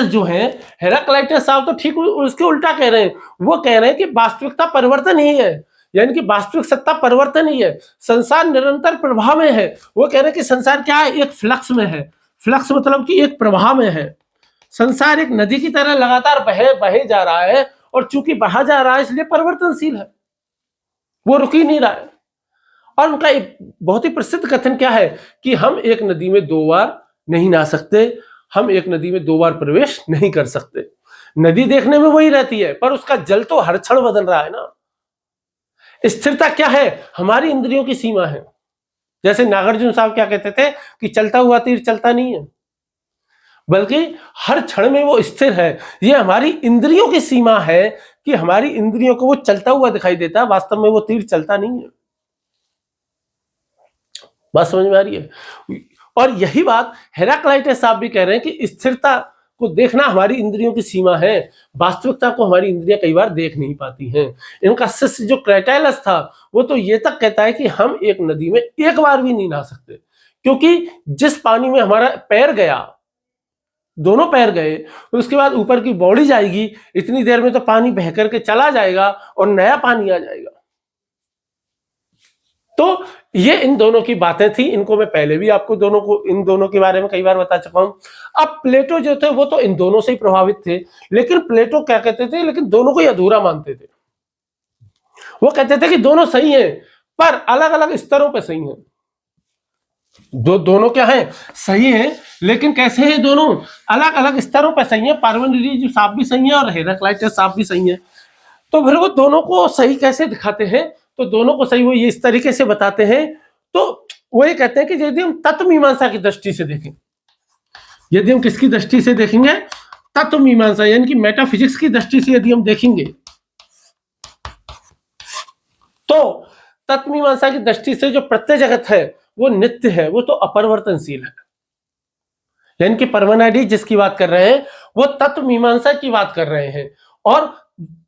जो है, हेराक्लाइटस साहब तो ठीक उसके उल्टा कह रहे हैं। वो कह रहे हैं कि वास्तविकता परिवर्तन ही है, यानी कि वास्तविक सत्ता परिवर्तन ही है, संसार निरंतर प्रवाह में है। वो कह रहे हैं कि संसार क्या है? एक फ्लक्स में है। फ्लक्स मतलब कि एक प्रवाह में है। संसार एक नदी की तरह लगातार बहे जा रहा है और चूंकि बहा जा रहा है इसलिए परिवर्तनशील है, वो रुक ही नहीं रहा है। और उनका एक बहुत ही प्रसिद्ध कथन क्या है कि हम एक नदी में 2 बार नहीं नहा सकते, हम एक नदी में 2 बार प्रवेश नहीं कर सकते। नदी देखने में वही रहती है पर उसका जल तो हर क्षण बदल रहा है ना। स्थिरता क्या है? हमारी इंद्रियों की सीमा है। जैसे नागार्जुन साहब क्या कहते थे कि चलता हुआ तीर चलता नहीं है, बल्कि हर क्षण में वो स्थिर है। ये हमारी इंद्रियों की सीमा है कि हमारी इंद्रियों को वो चलता हुआ दिखाई देता है, वास्तव में वो तीर चलता नहीं है। बात समझ में आ रही है? और यही बात हेराक्लाइटस साहब भी कह रहे हैं कि स्थिरता को देखना हमारी इंद्रियों की सीमा है, वास्तविकता को हमारी इंद्रियां कई बार देख नहीं पाती हैं। इनका शिष्य जो क्रेटाइलस था वो तो ये तक कहता है कि हम एक नदी में 1 बार भी नहीं नहा सकते, क्योंकि जिस पानी में हमारा पैर गया, दोनों पैर गए, उसके बाद ऊपर की बॉडी जाएगी, इतनी देर में तो पानी बह करके चला जाएगा और नया पानी आ जाएगा। तो ये इन दोनों की बातें थी। इनको मैं पहले भी आपको इन दोनों के बारे में कई बार बता चुका हूं। अब प्लेटो जो थे वो तो इन दोनों से ही प्रभावित थे, लेकिन प्लेटो क्या कहते थे, लेकिन दोनों को ही अधूरा मानते थे। वो कहते थे कि दोनों सही हैं पर अलग अलग स्तरों पे सही है। दोनों क्या है, सही है, लेकिन कैसे है, दोनों अलग अलग स्तरों पर सही है। पार्मेनिडीज साफ भी सही है और हेराक्लाइटस साफ भी सही है। तो फिर वो दोनों को सही कैसे दिखाते हैं, तो दोनों को सही वो ये इस तरीके से बताते हैं। तो वो ये कहते हैं कि यदि हम तत्व मीमांसा की दृष्टि से देखें, यदि हम किसकी दृष्टि से देखेंगे, तत्व मीमांसा यानी कि मेटाफिजिक्स की दृष्टि से यदि हम देखेंगे, तो तत्व मीमांसा की दृष्टि से जो प्रत्यय जगत है वो नित्य है, वो तो अपरिवर्तनशील है। यानी कि परमानेंट जिसकी बात कर रहे हैं वो तत्व मीमांसा की बात कर रहे हैं। और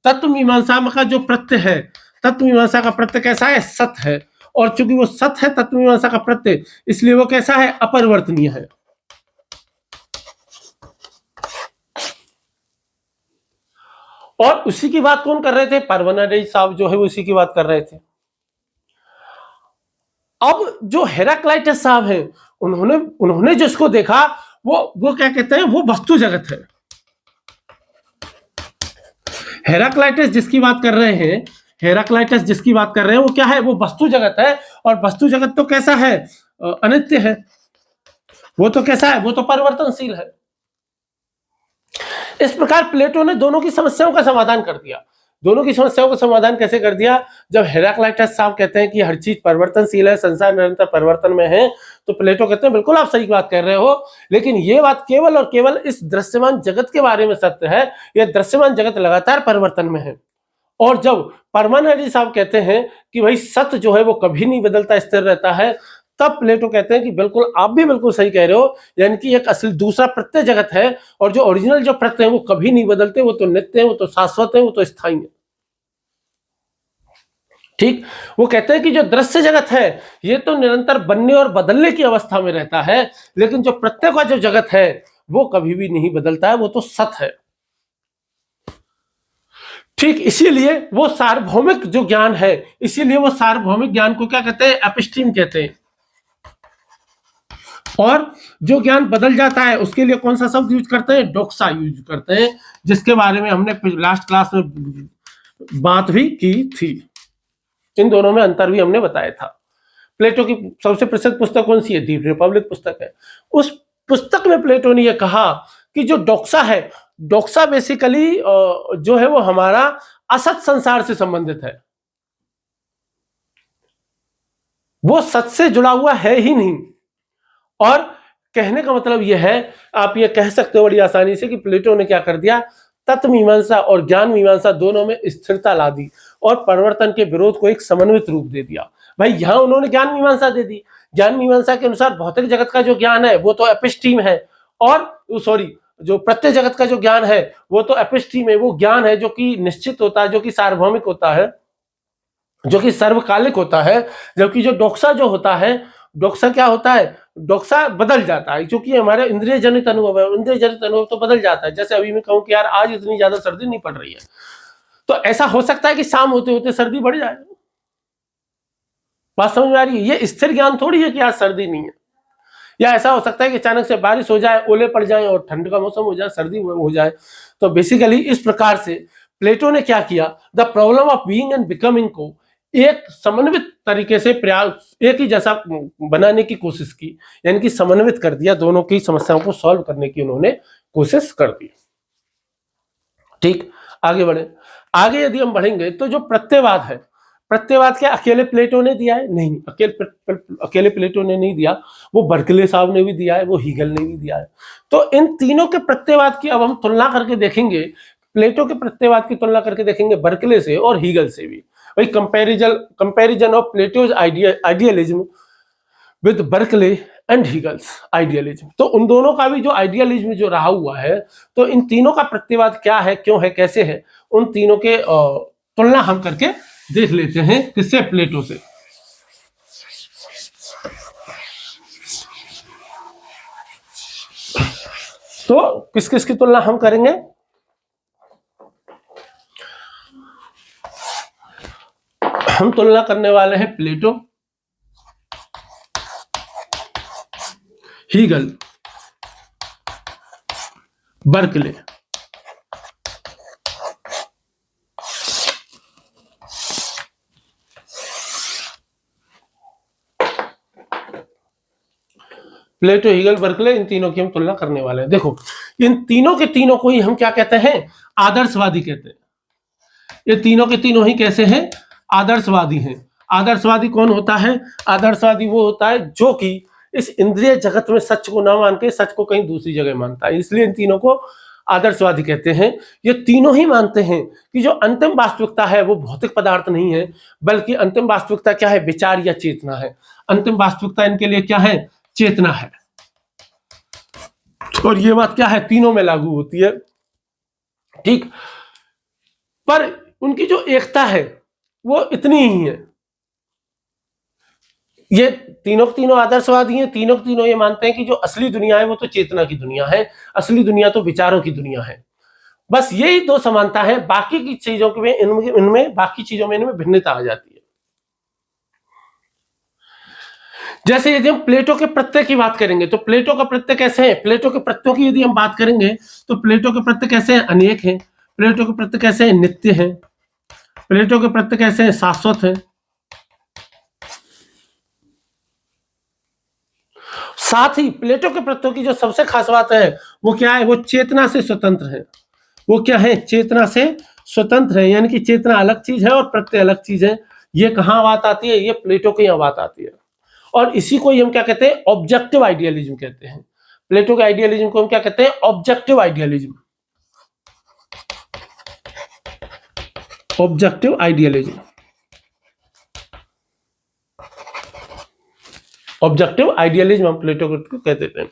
तत्व मीमांसा का जो प्रत्यय है, तत्व मीमांसा का प्रत्यय कैसा है, सत है। और चूंकि वो सत है तत्व मीमांसा का प्रत्यय, इसलिए वो कैसा है, अपरिवर्तनीय है। और उसी की बात कौन कर रहे थे, परमानेंट साहब जो है वो उसी की बात कर रहे थे। अब जो हेराक्लाइटस साहब हैं, उन्होंने जिसको देखा वो क्या कहते हैं, वो वस्तु जगत है। हेराक्लाइटस जिसकी बात कर रहे हैं, हेराक्लाइटस जिसकी बात कर रहे हैं वो क्या है, वो वस्तु जगत है। और वस्तु जगत तो कैसा है, अनित्य है। वो तो कैसा है, वो तो परिवर्तनशील है। इस प्रकार प्लेटो ने दोनों की समस्याओं का समाधान कर दिया। दोनों की समस्याओं का समाधान कैसे कर दिया, जब हेराक्लाइटस साहब कहते हैं कि हर चीज परिवर्तनशील है, संसार निरंतर परिवर्तन में है, तो प्लेटो कहते हैं बिल्कुल आप सही बात कर रहे हो, लेकिन ये बात केवल और केवल इस दृश्यमान जगत के बारे में सत्य है। यह दृश्यमान जगत लगातार परिवर्तन में है। और जब परमानेंट साहब कहते हैं कि भाई सत्य जो है वो कभी नहीं बदलता, स्थिर रहता है, तब प्लेटो कहते हैं कि बिल्कुल आप भी बिल्कुल सही कह रहे हो। यानी कि एक असली दूसरा प्रत्यय जगत है, और जो ओरिजिनल जो प्रत्यय है वो कभी नहीं बदलते, वो तो नित्य है, वो तो शाश्वत है, वो तो स्थायी है। ठीक, वो कहते हैं कि जो दृश्य जगत है ये तो निरंतर बनने और बदलने की अवस्था में रहता है, लेकिन जो प्रत्यय का जो जगत है वो कभी भी नहीं बदलता है, वो तो सत है। ठीक, इसीलिए वो सार्वभौमिक जो ज्ञान है, इसीलिए वो सार्वभौमिक ज्ञान को क्या कहते हैं, एपिस्टीम कहते हैं। और जो ज्ञान बदल जाता है उसके लिए कौन सा शब्द यूज करते हैं, डोक्सा यूज करते हैं, जिसके बारे में हमने लास्ट क्लास में बात भी की थी। इन दोनों में अंतर भी हमने बताया था। प्लेटो की सबसे प्रसिद्ध पुस्तक कौन सी है, दी रिपब्लिक पुस्तक है। उस पुस्तक में प्लेटो ने यह कहा कि जो डोक्सा है, डोक्सा बेसिकली जो है वो हमारा असत संसार से संबंधित है, वो सत से जुड़ा हुआ है ही नहीं। और कहने का मतलब यह है, आप ये कह सकते हो बड़ी आसानी से कि प्लेटो ने क्या कर दिया, तत्व मीमांसा और ज्ञान मीमांसा दोनों में स्थिरता ला दी और परिवर्तन के विरोध को एक समन्वित रूप दे दिया। भाई यहां उन्होंने ज्ञान मीमांसा दे दी, ज्ञान मीमांसा के अनुसार भौतिक जगत का जो ज्ञान है वो तो एपिस्टीम है, और सॉरी जो प्रत्यय जगत का जो ज्ञान है वो तो एपिस्टीम है, वो ज्ञान है जो कि निश्चित होता है, जो कि सार्वभौमिक होता है, जो कि सर्वकालिक होता है। जबकि जो डोक्सा जो होता है, डोक्सा क्या होता है, डोक्सा बदल जाता है, क्योंकि हमारे इंद्रिय जनित अनुभव है, इंद्रिय जनित अनुभव तो बदल जाता है। जैसे अभी मैं कहूं कि यार आज इतनी ज्यादा सर्दी नहीं पड़ रही है, तो ऐसा हो सकता है कि शाम होते होते सर्दी बढ़ जाए। बात समझ में आ रही है, ये स्थिर ज्ञान थोड़ी है कि आज सर्दी नहीं है। या ऐसा हो सकता है कि अचानक से बारिश हो जाए, ओले पड़ जाए और ठंड का मौसम हो जाए, सर्दी हो जाए। तो बेसिकली इस प्रकार से प्लेटो ने क्या किया, the problem of being and becoming को एक समन्वित तरीके से प्रयास, एक ही जैसा बनाने की कोशिश की, यानी कि समन्वित कर दिया, दोनों की समस्याओं को सॉल्व करने की उन्होंने कोशिश कर दी। ठीक, आगे बढ़े। आगे यदि हम बढ़ेंगे तो जो प्रत्ययवाद है, प्रत्ययवाद क्या अकेले प्लेटो ने दिया है, नहीं, अकेले प्लेटो ने नहीं दिया, वो बर्कले साहब ने भी दिया है, वो हीगल ने भी दिया है। तो इन तीनों के प्रत्ययवाद की अब हम तुलना करके देखेंगे, प्लेटो के प्रत्ययवाद की तुलना करके देखेंगे बर्कले से और हीगल से भी। भाई comparison of Plato's idealism with Berkeley and Hegel's idealism. तो उन दोनों का भी जो आइडियलिज्म जो रहा हुआ है, तो इन तीनों का प्रत्ययवाद क्या है, क्यों है, कैसे है, उन तीनों के तुलना हम करके देख लेते हैं। किससे, प्लेटो से। तो किस किस की तुलना हम करेंगे, हम तुलना करने वाले हैं प्लेटो, हीगल, बर्कले। प्लेटो, हीगल, बर्कले, इन तीनों की हम तुलना करने वाले हैं। देखो, इन तीनों के तीनों को ही हम क्या कहते हैं? आदर्शवादी कहते हैं। ये तीनों के तीनों ही कैसे हैं? आदर्शवादी हैं। आदर्शवादी कौन होता है? आदर्शवादी वो होता है जो कि इस इंद्रिय जगत में सच को ना मान के सच को कहीं दूसरी जगह मानता है, इसलिए इन तीनों को आदर्शवादी कहते हैं। ये तीनों ही मानते हैं कि जो अंतिम वास्तविकता है वो भौतिक पदार्थ नहीं है, बल्कि अंतिम वास्तविकता क्या है? विचार या चेतना है। अंतिम वास्तविकता इनके लिए क्या है? चेतना है। और ये बात क्या है? तीनों में लागू होती है, ठीक। पर उनकी जो एकता है वो इतनी ही है। ये तीनों के तीनों आदर्शवादी हैं, तीनों के तीनों ये मानते हैं कि जो असली दुनिया है वो तो चेतना की दुनिया है, असली दुनिया तो विचारों की दुनिया है। बस यही दो समानता है, बाकी की चीजों में इनमें बाकी चीजों में इनमें भिन्नता आ जाती है। जैसे यदि हम प्लेटो के प्रत्यय की बात करेंगे तो प्लेटो का प्रत्यय कैसे है? प्लेटो के प्रत्ययों की यदि हम बात करेंगे तो प्लेटो के प्रत्यय कैसे हैं? अनेक हैं। प्लेटो के प्रत्यय कैसे हैं? नित्य हैं। प्लेटो के प्रत्यय कैसे हैं? शाश्वत हैं। साथ ही प्लेटो के प्रत्ययों की जो सबसे खास बात है वो क्या है? वो चेतना से स्वतंत्र है। वो क्या है? चेतना से स्वतंत्र है, यानी कि चेतना अलग चीज है और प्रत्यय अलग चीज है। ये कहाँ बात आती है? ये प्लेटो के यहाँ बात आती है। और इसी को ही हम क्या कहते हैं? ऑब्जेक्टिव आइडियलिज्म कहते हैं। प्लेटो के आइडियलिज्म को हम क्या कहते हैं? Objective idealism. Objective idealism, objective idealism हम प्लेटो को कहते हैं।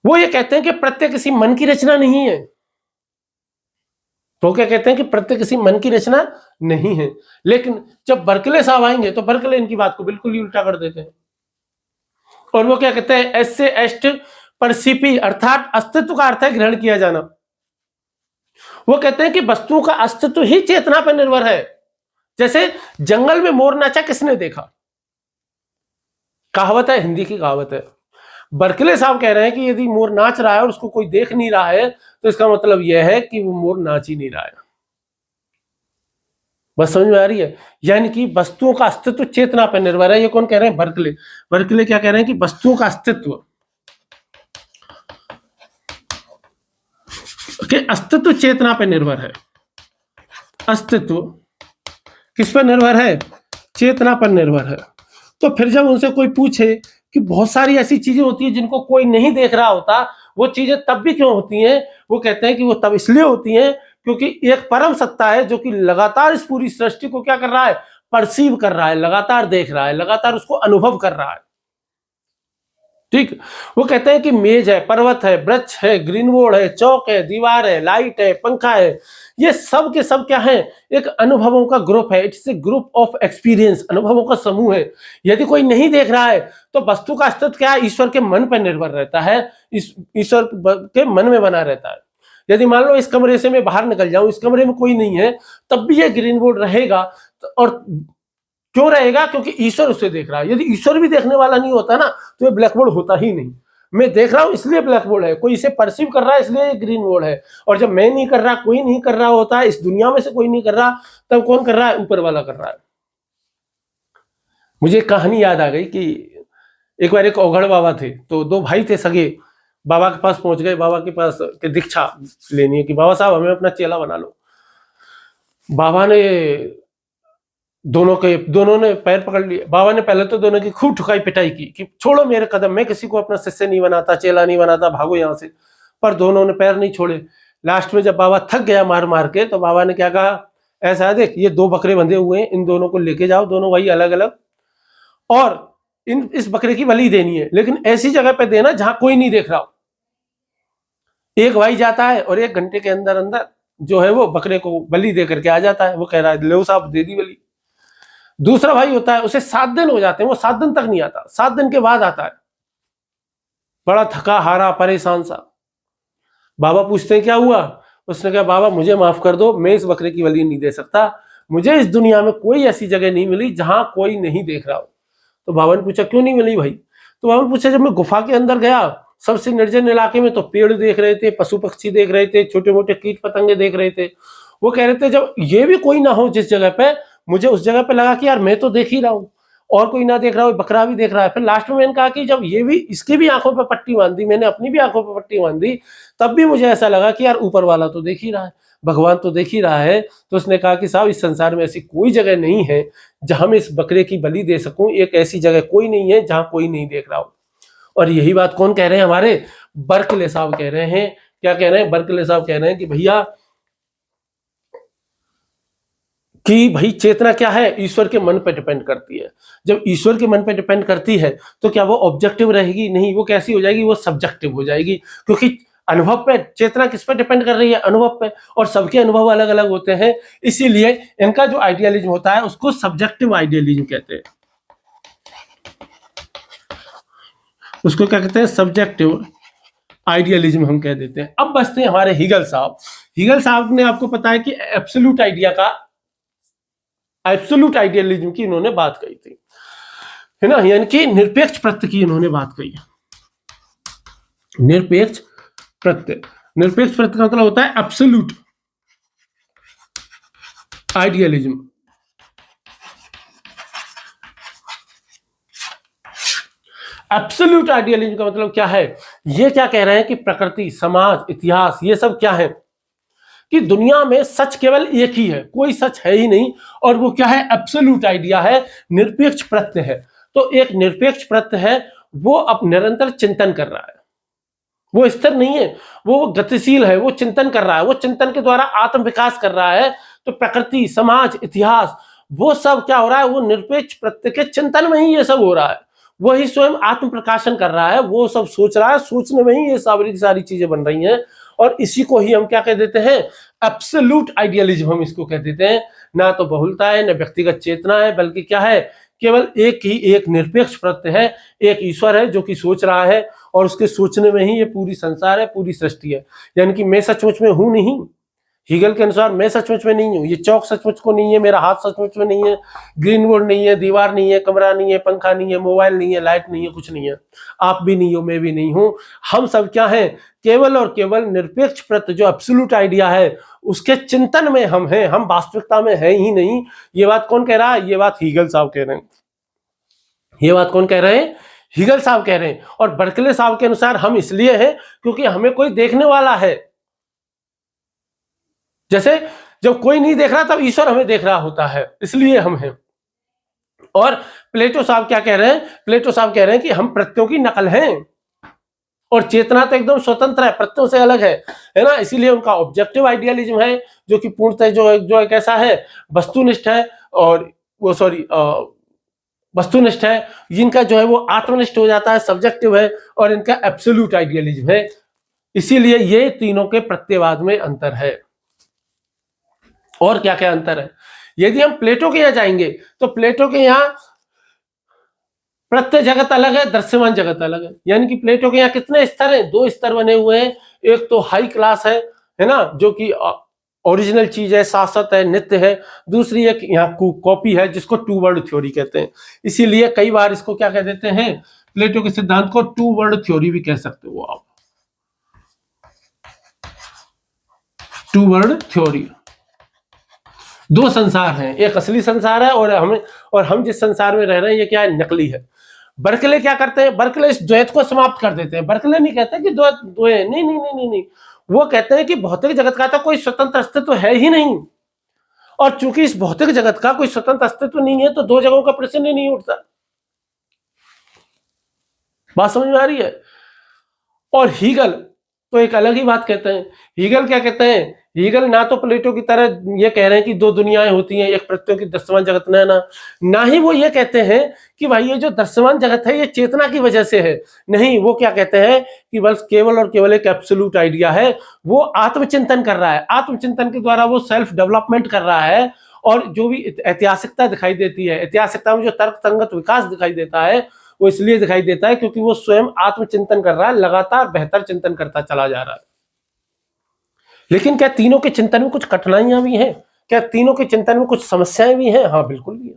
वो ये कहते हैं कि प्रत्यय किसी मन की रचना नहीं है। तो क्या कहते हैं? कि प्रत्यय किसी मन की रचना नहीं है। लेकिन जब बर्कले साहब आएंगे तो बर्कले इनकी बात को बिल्कुल ही उल्टा कर देते हैं। और वो क्या कहते हैं? एस्से एस्ट परसिपी, अर्थात अस्तित्व का अर्थ है ग्रहण किया जाना। वो कहते हैं कि वस्तुओं का अस्तित्व ही चेतना पर निर्भर है। जैसे जंगल में मोर नाचा किसने देखा? कहावत है, हिंदी की कहावत है। बर्कले साहब कह रहे हैं कि यदि मोर नाच रहा है और उसको कोई देख नहीं रहा है तो इसका मतलब यह है कि वो मोर नाच ही नहीं रहा है। बस समझ में आ रही है? यानी कि वस्तुओं का अस्तित्व चेतना पर निर्भर है। ये कौन कह रहे हैं? बर्कले। बर्कले क्या कह रहे हैं? कि वस्तुओं का अस्तित्व अस्तित्व चेतना पर निर्भर है। अस्तित्व किस पर निर्भर है? चेतना पर निर्भर है। तो फिर जब उनसे कोई पूछे कि बहुत सारी ऐसी चीजें होती है जिनको कोई नहीं देख रहा होता, वो चीजें तब भी क्यों होती हैं? वो कहते हैं कि वो तब इसलिए होती हैं क्योंकि एक परम सत्ता है जो कि लगातार इस पूरी सृष्टि को क्या कर रहा है? परसीव कर रहा है, लगातार देख रहा है, लगातार उसको अनुभव कर रहा है। ठीक। वो कहते हैं कि मेज है, पर्वत है, वृक्ष है, ग्रीन बोर्ड है, चौक है, दीवार है, लाइट है, पंखा है, ये सब के सब क्या है? एक अनुभवों का ग्रुप है। It's a group of experience, अनुभवों का समूह है। यदि कोई नहीं देख रहा है तो वस्तु का अस्तित्व क्या है? ईश्वर के मन पर निर्भर रहता है, ईश्वर के मन में बना रहता है। यदि मान लो इस कमरे से मैं बाहर निकल जाऊं, इस कमरे में कोई नहीं है, तब भी ये ग्रीन बोर्ड रहेगा। और क्यों रहेगा? क्योंकि ईश्वर उसे देख रहा है। यदि ईश्वर भी देखने वाला नहीं होता ना तो ये ब्लैक बोर्ड होता ही नहीं। मैं देख रहा हूं इसलिए ब्लैक बोर्ड है, कोई इसे परसीव कर रहा है इसलिए ये ग्रीन बोर्ड है। और जब मैं नहीं कर रहा, कोई नहीं कर रहा होता है, इस दुनिया में से कोई नहीं कर रहा, तब कौन कर रहा है? ऊपर वाला कर रहा है। मुझे कहानी याद आ गई कि एक बार एक औघड़ बाबा थे, तो दो भाई थे सगे, बाबा के पास पहुंच गए। बाबा के पास के दीक्षा लेनी है कि बाबा साहब हमें अपना चेला बना लो। बाबा ने दोनों ने पैर पकड़ लिए। बाबा ने पहले तो दोनों की खूब ठुकाई पिटाई की कि छोड़ो मेरे कदम, मैं किसी को अपना शिष्य नहीं बनाता, चेला नहीं बनाता, भागो यहाँ से। पर दोनों ने पैर नहीं छोड़े। लास्ट में जब बाबा थक गया मार मार के, तो बाबा ने क्या कहा? ऐसा है, देख ये दो बकरे बंधे हुए हैं, इन दोनों को लेके जाओ, दोनों भाई अलग अलग, और इस बकरे की बलि देनी है, लेकिन ऐसी जगह पे देना जहां कोई नहीं देख रहा हो। एक भाई जाता है और 1 घंटे के अंदर अंदर जो है वो बकरे को बलि दे करके आ जाता है। वो कह रहा है लो साहब दे दी बलि। दूसरा भाई होता है, उसे 7 दिन हो जाते हैं, वो 7 दिन तक नहीं आता, 7 दिन के बाद आता है, बड़ा थका हारा परेशान सा। बाबा पूछते हैं क्या हुआ? उसने कहा बाबा मुझे माफ कर दो, मैं इस बकरे की बलि नहीं दे सकता, मुझे इस दुनिया में कोई ऐसी जगह नहीं मिली जहां कोई नहीं देख रहा हो। तो बाबा ने पूछा क्यों नहीं मिली भाई? तो बाबा ने पूछा जब मैं गुफा के अंदर गया, सबसे निर्जन इलाके में, तो पेड़ देख रहे थे, पशु पक्षी देख रहे थे, छोटे मोटे कीट पतंगे देख रहे थे। वो कह रहे थे जब ये भी कोई ना हो जिस जगह पे, मुझे उस जगह पे लगा कि यार मैं तो देख ही रहा हूँ। और कोई ना देख रहा हो, बकरा भी देख रहा है। फिर लास्ट में मैंने कहा कि जब ये भी, इसकी भी आंखों पर पट्टी बांधी, मैंने अपनी भी आंखों पर पट्टी बांधी, तब भी मुझे ऐसा लगा कि यार ऊपर वाला तो देख ही रहा है, भगवान तो देख ही रहा है। तो उसने कहा कि साहब इस संसार में ऐसी कोई जगह नहीं है जहां मैं इस बकरे की बलि दे सकूं, एक ऐसी जगह कोई नहीं है जहां कोई नहीं देख रहा हो। और यही बात कौन कह रहे हैं? हमारे बर्कले साहब कह रहे हैं। क्या कह रहे हैं? बर्कले साहब कह रहे हैं कि भैया, कि भाई चेतना क्या है? ईश्वर के मन पे डिपेंड करती है। जब ईश्वर के मन पे डिपेंड करती है तो क्या वो ऑब्जेक्टिव रहेगी? नहीं, वो कैसी हो जाएगी? वो सब्जेक्टिव हो जाएगी। क्योंकि अनुभव पे, चेतना किस पे डिपेंड कर रही है? अनुभव पे। और सबके अनुभव अलग अलग होते हैं, इसीलिए इनका जो आइडियलिज्म होता है उसको सब्जेक्टिव आइडियलिज्म कहते हैं। उसको क्या कहते हैं? सब्जेक्टिव आइडियलिज्म हम कह देते हैं। अब बचते हैं हमारे हीगल साहब। हीगल साहब ने, आपको पता है कि एब्सोल्यूट आइडिया का, एब्सोल्यूट आइडियलिज्म की इन्होंने बात कही थी, है ना, यानी कि निरपेक्ष प्रत्य की इन्होंने बात कही। निरपेक्ष प्रत्य, निरपेक्ष प्रत्य का मतलब होता है एब्सोल्यूट आइडियलिज्म। एब्सोल्यूट आइडियलिज्म का मतलब क्या है? ये क्या कह रहे हैं कि प्रकृति, समाज, इतिहास, ये सब क्या है कि दुनिया में सच केवल एक ही है, कोई सच है ही नहीं। और वो क्या है? एब्सोल्यूट आइडिया है, निरपेक्ष प्रत्य है। तो एक निरपेक्ष प्रत्य है, वो अब निरंतर चिंतन कर रहा है, वो स्थिर नहीं है, वो गतिशील है, वो चिंतन कर रहा है, वो चिंतन के द्वारा आत्म विकास कर रहा है। तो प्रकृति, समाज, इतिहास, वो सब क्या हो रहा है? वो निरपेक्ष प्रत्य के चिंतन में ही ये सब हो रहा है। वही स्वयं आत्म प्रकाशन कर रहा है, वो सब सोच रहा है, सोचने में ही ये सारी चीजें बन रही हैं। और इसी को ही हम क्या कह देते हैं? एब्सोल्यूट आइडियलिज्म हम इसको कह देते हैं। ना तो बहुलता है, ना व्यक्तिगत चेतना है, बल्कि क्या है? केवल एक ही एक निरपेक्ष प्रत्य है, एक ईश्वर है जो कि सोच रहा है, और उसके सोचने में ही ये पूरी संसार है, पूरी सृष्टि है। यानी कि मैं सचमुच में हूं नहीं, हीगल के अनुसार मैं सचमुच में नहीं हूं, ये चौक सचमुच को नहीं है, मेरा हाथ सचमुच में नहीं है, ग्रीन बोर्ड नहीं है, दीवार नहीं है, कमरा नहीं है, पंखा नहीं है, मोबाइल नहीं है, लाइट नहीं है, कुछ नहीं है। आप भी नहीं हो, मैं भी नहीं हूं। हम सब क्या है? केवल और केवल निरपेक्ष प्रत्य, जो एब्सोल्यूट आइडिया है, उसके चिंतन में हम हैं, हम वास्तविकता में है ही नहीं। ये बात कौन कह रहा है? ये बात हीगल साहब कह रहे हैं। ये बात कौन कह रहे हैं? हीगल साहब कह रहे हैं। और बर्कले साहब के अनुसार हम इसलिए हैं क्योंकि हमें कोई देखने वाला है। जैसे जब कोई नहीं देख रहा तब ईश्वर हमें देख रहा होता है, इसलिए हम हैं। और प्लेटो साहब क्या कह रहे हैं? प्लेटो साहब कह रहे हैं कि हम प्रत्ययों की नकल हैं, और चेतना तो एकदम स्वतंत्र है, प्रत्ययों से अलग है ना। इसीलिए उनका ऑब्जेक्टिव आइडियलिज्म है, जो कि पूर्णतः जो एक ऐसा है, वस्तुनिष्ठ है, और वो वस्तुनिष्ठ है। इनका जो है वो आत्मनिष्ठ हो जाता है, सब्जेक्टिव है, और इनका एब्सोल्यूट आइडियलिज्म है। इसीलिए ये तीनों के प्रत्ययवाद में अंतर है। और क्या क्या अंतर है? यदि हम प्लेटो के यहां जाएंगे तो प्लेटो के यहां प्रत्यय जगत अलग है, दृश्यमान जगत अलग है। यानी कि प्लेटो के यहाँ कितने स्तर हैं? 2 स्तर बने हुए हैं। एक तो हाई क्लास है ना, जो कि ओरिजिनल चीज है, शाश्वत है, नित्य है। दूसरी एक यहाँ कॉपी है, जिसको टू वर्ड थ्योरी कहते हैं। इसीलिए कई बार इसको क्या कह देते हैं? प्लेटो के सिद्धांत को टू वर्ड थ्योरी भी कह सकते हो आप, टू वर्ड थ्योरी। 2 संसार हैं, एक असली संसार है, और हम जिस संसार में रह रहे हैं ये क्या है? नकली है। बर्कले क्या करते हैं? बर्कले इस द्वैत को समाप्त कर देते हैं। बर्कले नहीं कहते कि द्वैत नहीं नहीं नहीं नहीं नहीं, वो कहते हैं कि भौतिक जगत का तो कोई स्वतंत्र अस्तित्व है ही नहीं, और चूंकि इस भौतिक जगत का कोई स्वतंत्र अस्तित्व नहीं है तो 2 जगहों का प्रश्न ही नहीं उठता। बात समझ में आ रही है? और हीगल तो एक अलग ही बात कहते हैं। हीगल क्या कहते हैं? हीगल ना तो प्लेटो की तरह ये कह रहे हैं कि 2 दुनियाएं होती हैं, एक प्रत्ययों की दृश्यमान जगत में, ना ही वो ये कहते हैं कि भाई ये जो दृश्यमान जगत है ये चेतना की वजह से है। नहीं, वो क्या कहते हैं कि बस केवल और केवल एक एब्सोल्यूट आइडिया है। वो आत्मचिंतन कर रहा है, आत्मचिंतन के द्वारा वो सेल्फ डेवलपमेंट कर रहा है। और जो भी ऐतिहासिकता दिखाई देती है, ऐतिहासिकता में जो तर्क संगत विकास दिखाई देता है, वो इसलिए दिखाई देता है क्योंकि वो स्वयं आत्मचिंतन कर रहा है, लगातार बेहतर चिंतन करता चला जा रहा है। लेकिन क्या तीनों के चिंतन में कुछ कठिनाइयां भी हैं? क्या तीनों के चिंतन में कुछ समस्याएं भी हैं? हाँ, बिल्कुल भी है।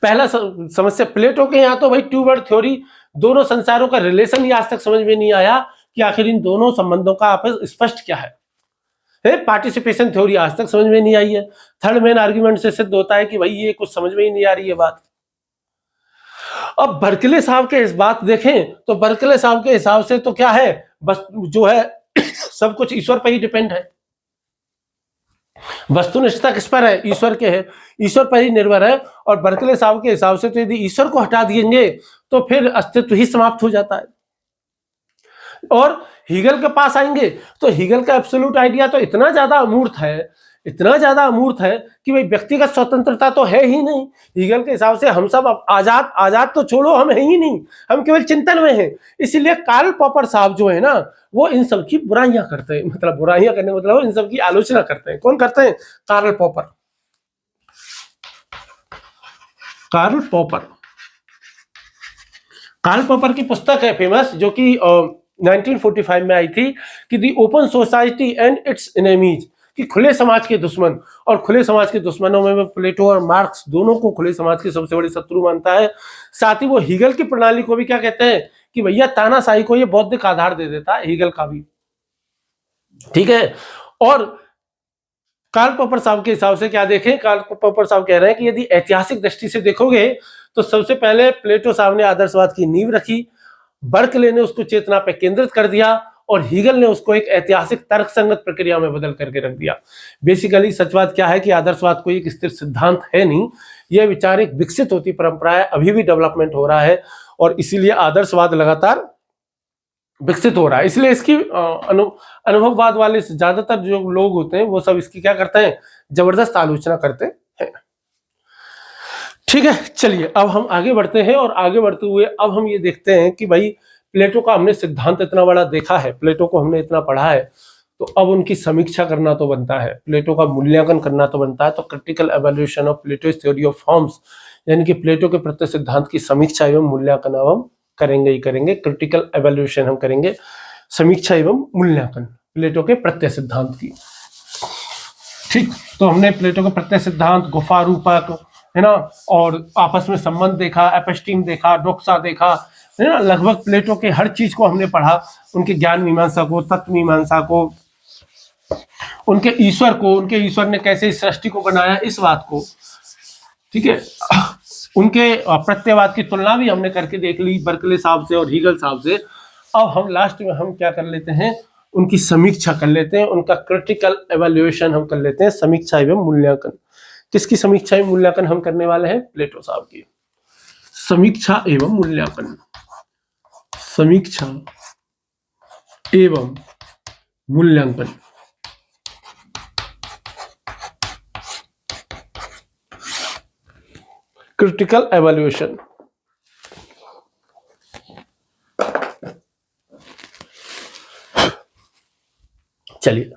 पहला समस्या, प्लेटो के यहाँ तो भाई टू वर्ड थ्योरी, दोनों संसारों का रिलेशन ही आज तक समझ में नहीं आया कि आखिर इन दोनों संबंधों का आपस स्पष्ट क्या है। पार्टिसिपेशन थ्योरी आज तक समझ में नहीं आई है। थर्ड मेन आर्ग्यूमेंट से सिद्ध होता है कि भाई ये कुछ समझ में ही नहीं आ रही है बात। अब बर्कले साहब के इस बात देखें तो बर्कले साहब के हिसाब से तो क्या है, बस जो है सब कुछ ईश्वर पर ही डिपेंड है। वस्तुनिष्ठता किस पर है, ईश्वर के है, ईश्वर पर ही निर्भर है। और बर्कले साहब के हिसाब से तो यदि ईश्वर को हटा देंगे तो फिर अस्तित्व ही समाप्त हो जाता है। और हीगल के पास आएंगे तो हीगल का एब्सोल्यूट आइडिया तो इतना ज्यादा अमूर्त है, इतना ज्यादा अमूर्त है कि भाई व्यक्तिगत स्वतंत्रता तो है ही नहीं। हीगल के हिसाब से हम सब अब आजाद, आजाद तो छोड़ो, हम है ही नहीं, हम केवल चिंतन में हैं। इसलिए कार्ल पॉपर साहब जो है ना, वो इन सब की बुराइयां करते हैं, मतलब बुराइयां करने मतलब इन सब की आलोचना करते हैं। कौन करते हैं, Karl Popper. Karl Popper, Karl Popper की पुस्तक है फेमस, जो कि 1945 में आई थी, कि दी open society and it's enemies, कि खुले समाज के दुश्मन। और खुले समाज के दुश्मनों में प्लेटो और मार्क्स दोनों को खुले समाज के सबसे बड़े शत्रु मानता है। साथ ही वो हीगल की प्रणाली को भी क्या कहते हैं कि भैया तानाशाही को ये बौद्धिक आधार दे देता है, हीगल का भी, ठीक है। और कार्ल पॉपर साहब के हिसाब से क्या देखें, कार्ल पॉपर साहब कह रहे हैं कि यदि ऐतिहासिक दृष्टि से देखोगे तो सबसे पहले प्लेटो साहब ने आदर्शवाद की नींव रखी, बर्कले ने उसको चेतना पर केंद्रित कर दिया और हीगल ने उसको एक ऐतिहासिक तर्कसंगत प्रक्रिया में बदल करके रख दिया। बेसिकली सचवाद क्या है कि आदर्शवाद कोई एक स्थिर सिद्धांत है नहीं, यह विचार एक विकसित होती परंपरा है, अभी भी डेवलपमेंट हो रहा है और इसीलिए आदर्शवाद लगातार विकसित हो रहा है। इसलिए इसकी अनुभववाद वाले ज्यादातर जो लोग होते हैं वो सब इसकी क्या करते हैं, जबरदस्त आलोचना करते हैं। ठीक है, चलिए अब हम आगे बढ़ते हैं और आगे बढ़ते हुए अब हम ये देखते हैं कि भाई प्लेटो का हमने सिद्धांत इतना बड़ा देखा है, प्लेटो को हमने इतना पढ़ा है, तो अब उनकी समीक्षा करना तो बनता है, प्लेटो का मूल्यांकन करना तो बनता है। तो critical evolution of plateaus theory of forms, यानी कि प्लेटो के प्रत्यय सिद्धांत की समीक्षा एवं मूल्यांकन अब हम करेंगे ही करेंगे। क्रिटिकल एवोल्यूशन हम करेंगे, समीक्षा एवं मूल्यांकन प्लेटो के प्रत्यय सिद्धांत की। ठीक, तो हमने प्लेटो के प्रत्यय सिद्धांत, गुफा रूपक, है ना, और आपस में संबंध देखा, एपिस्टीम देखा, डोक्सा देखा, है ना, लगभग प्लेटो के हर चीज को हमने पढ़ा, उनके ज्ञान मीमांसा को, तत्व मीमांसा को, उनके ईश्वर को, उनके ईश्वर ने कैसे इस सृष्टि को बनाया, इस बात को, ठीक है। उनके प्रत्ययवाद की तुलना भी हमने करके देख ली बर्कले साहब से और हीगल साहब से। अब हम लास्ट में हम क्या कर लेते हैं, उनकी समीक्षा कर लेते हैं, उनका क्रिटिकल एवोल्यूशन हम कर लेते हैं, समीक्षा एवं मूल्यांकन। किसकी समीक्षा एवं मूल्यांकन हम करने वाले हैं, प्लेटो साहब की समीक्षा एवं मूल्यांकन, समीक्षा एवं मूल्यांकन। क्रिटिकल एवोल्यूशन, चलिए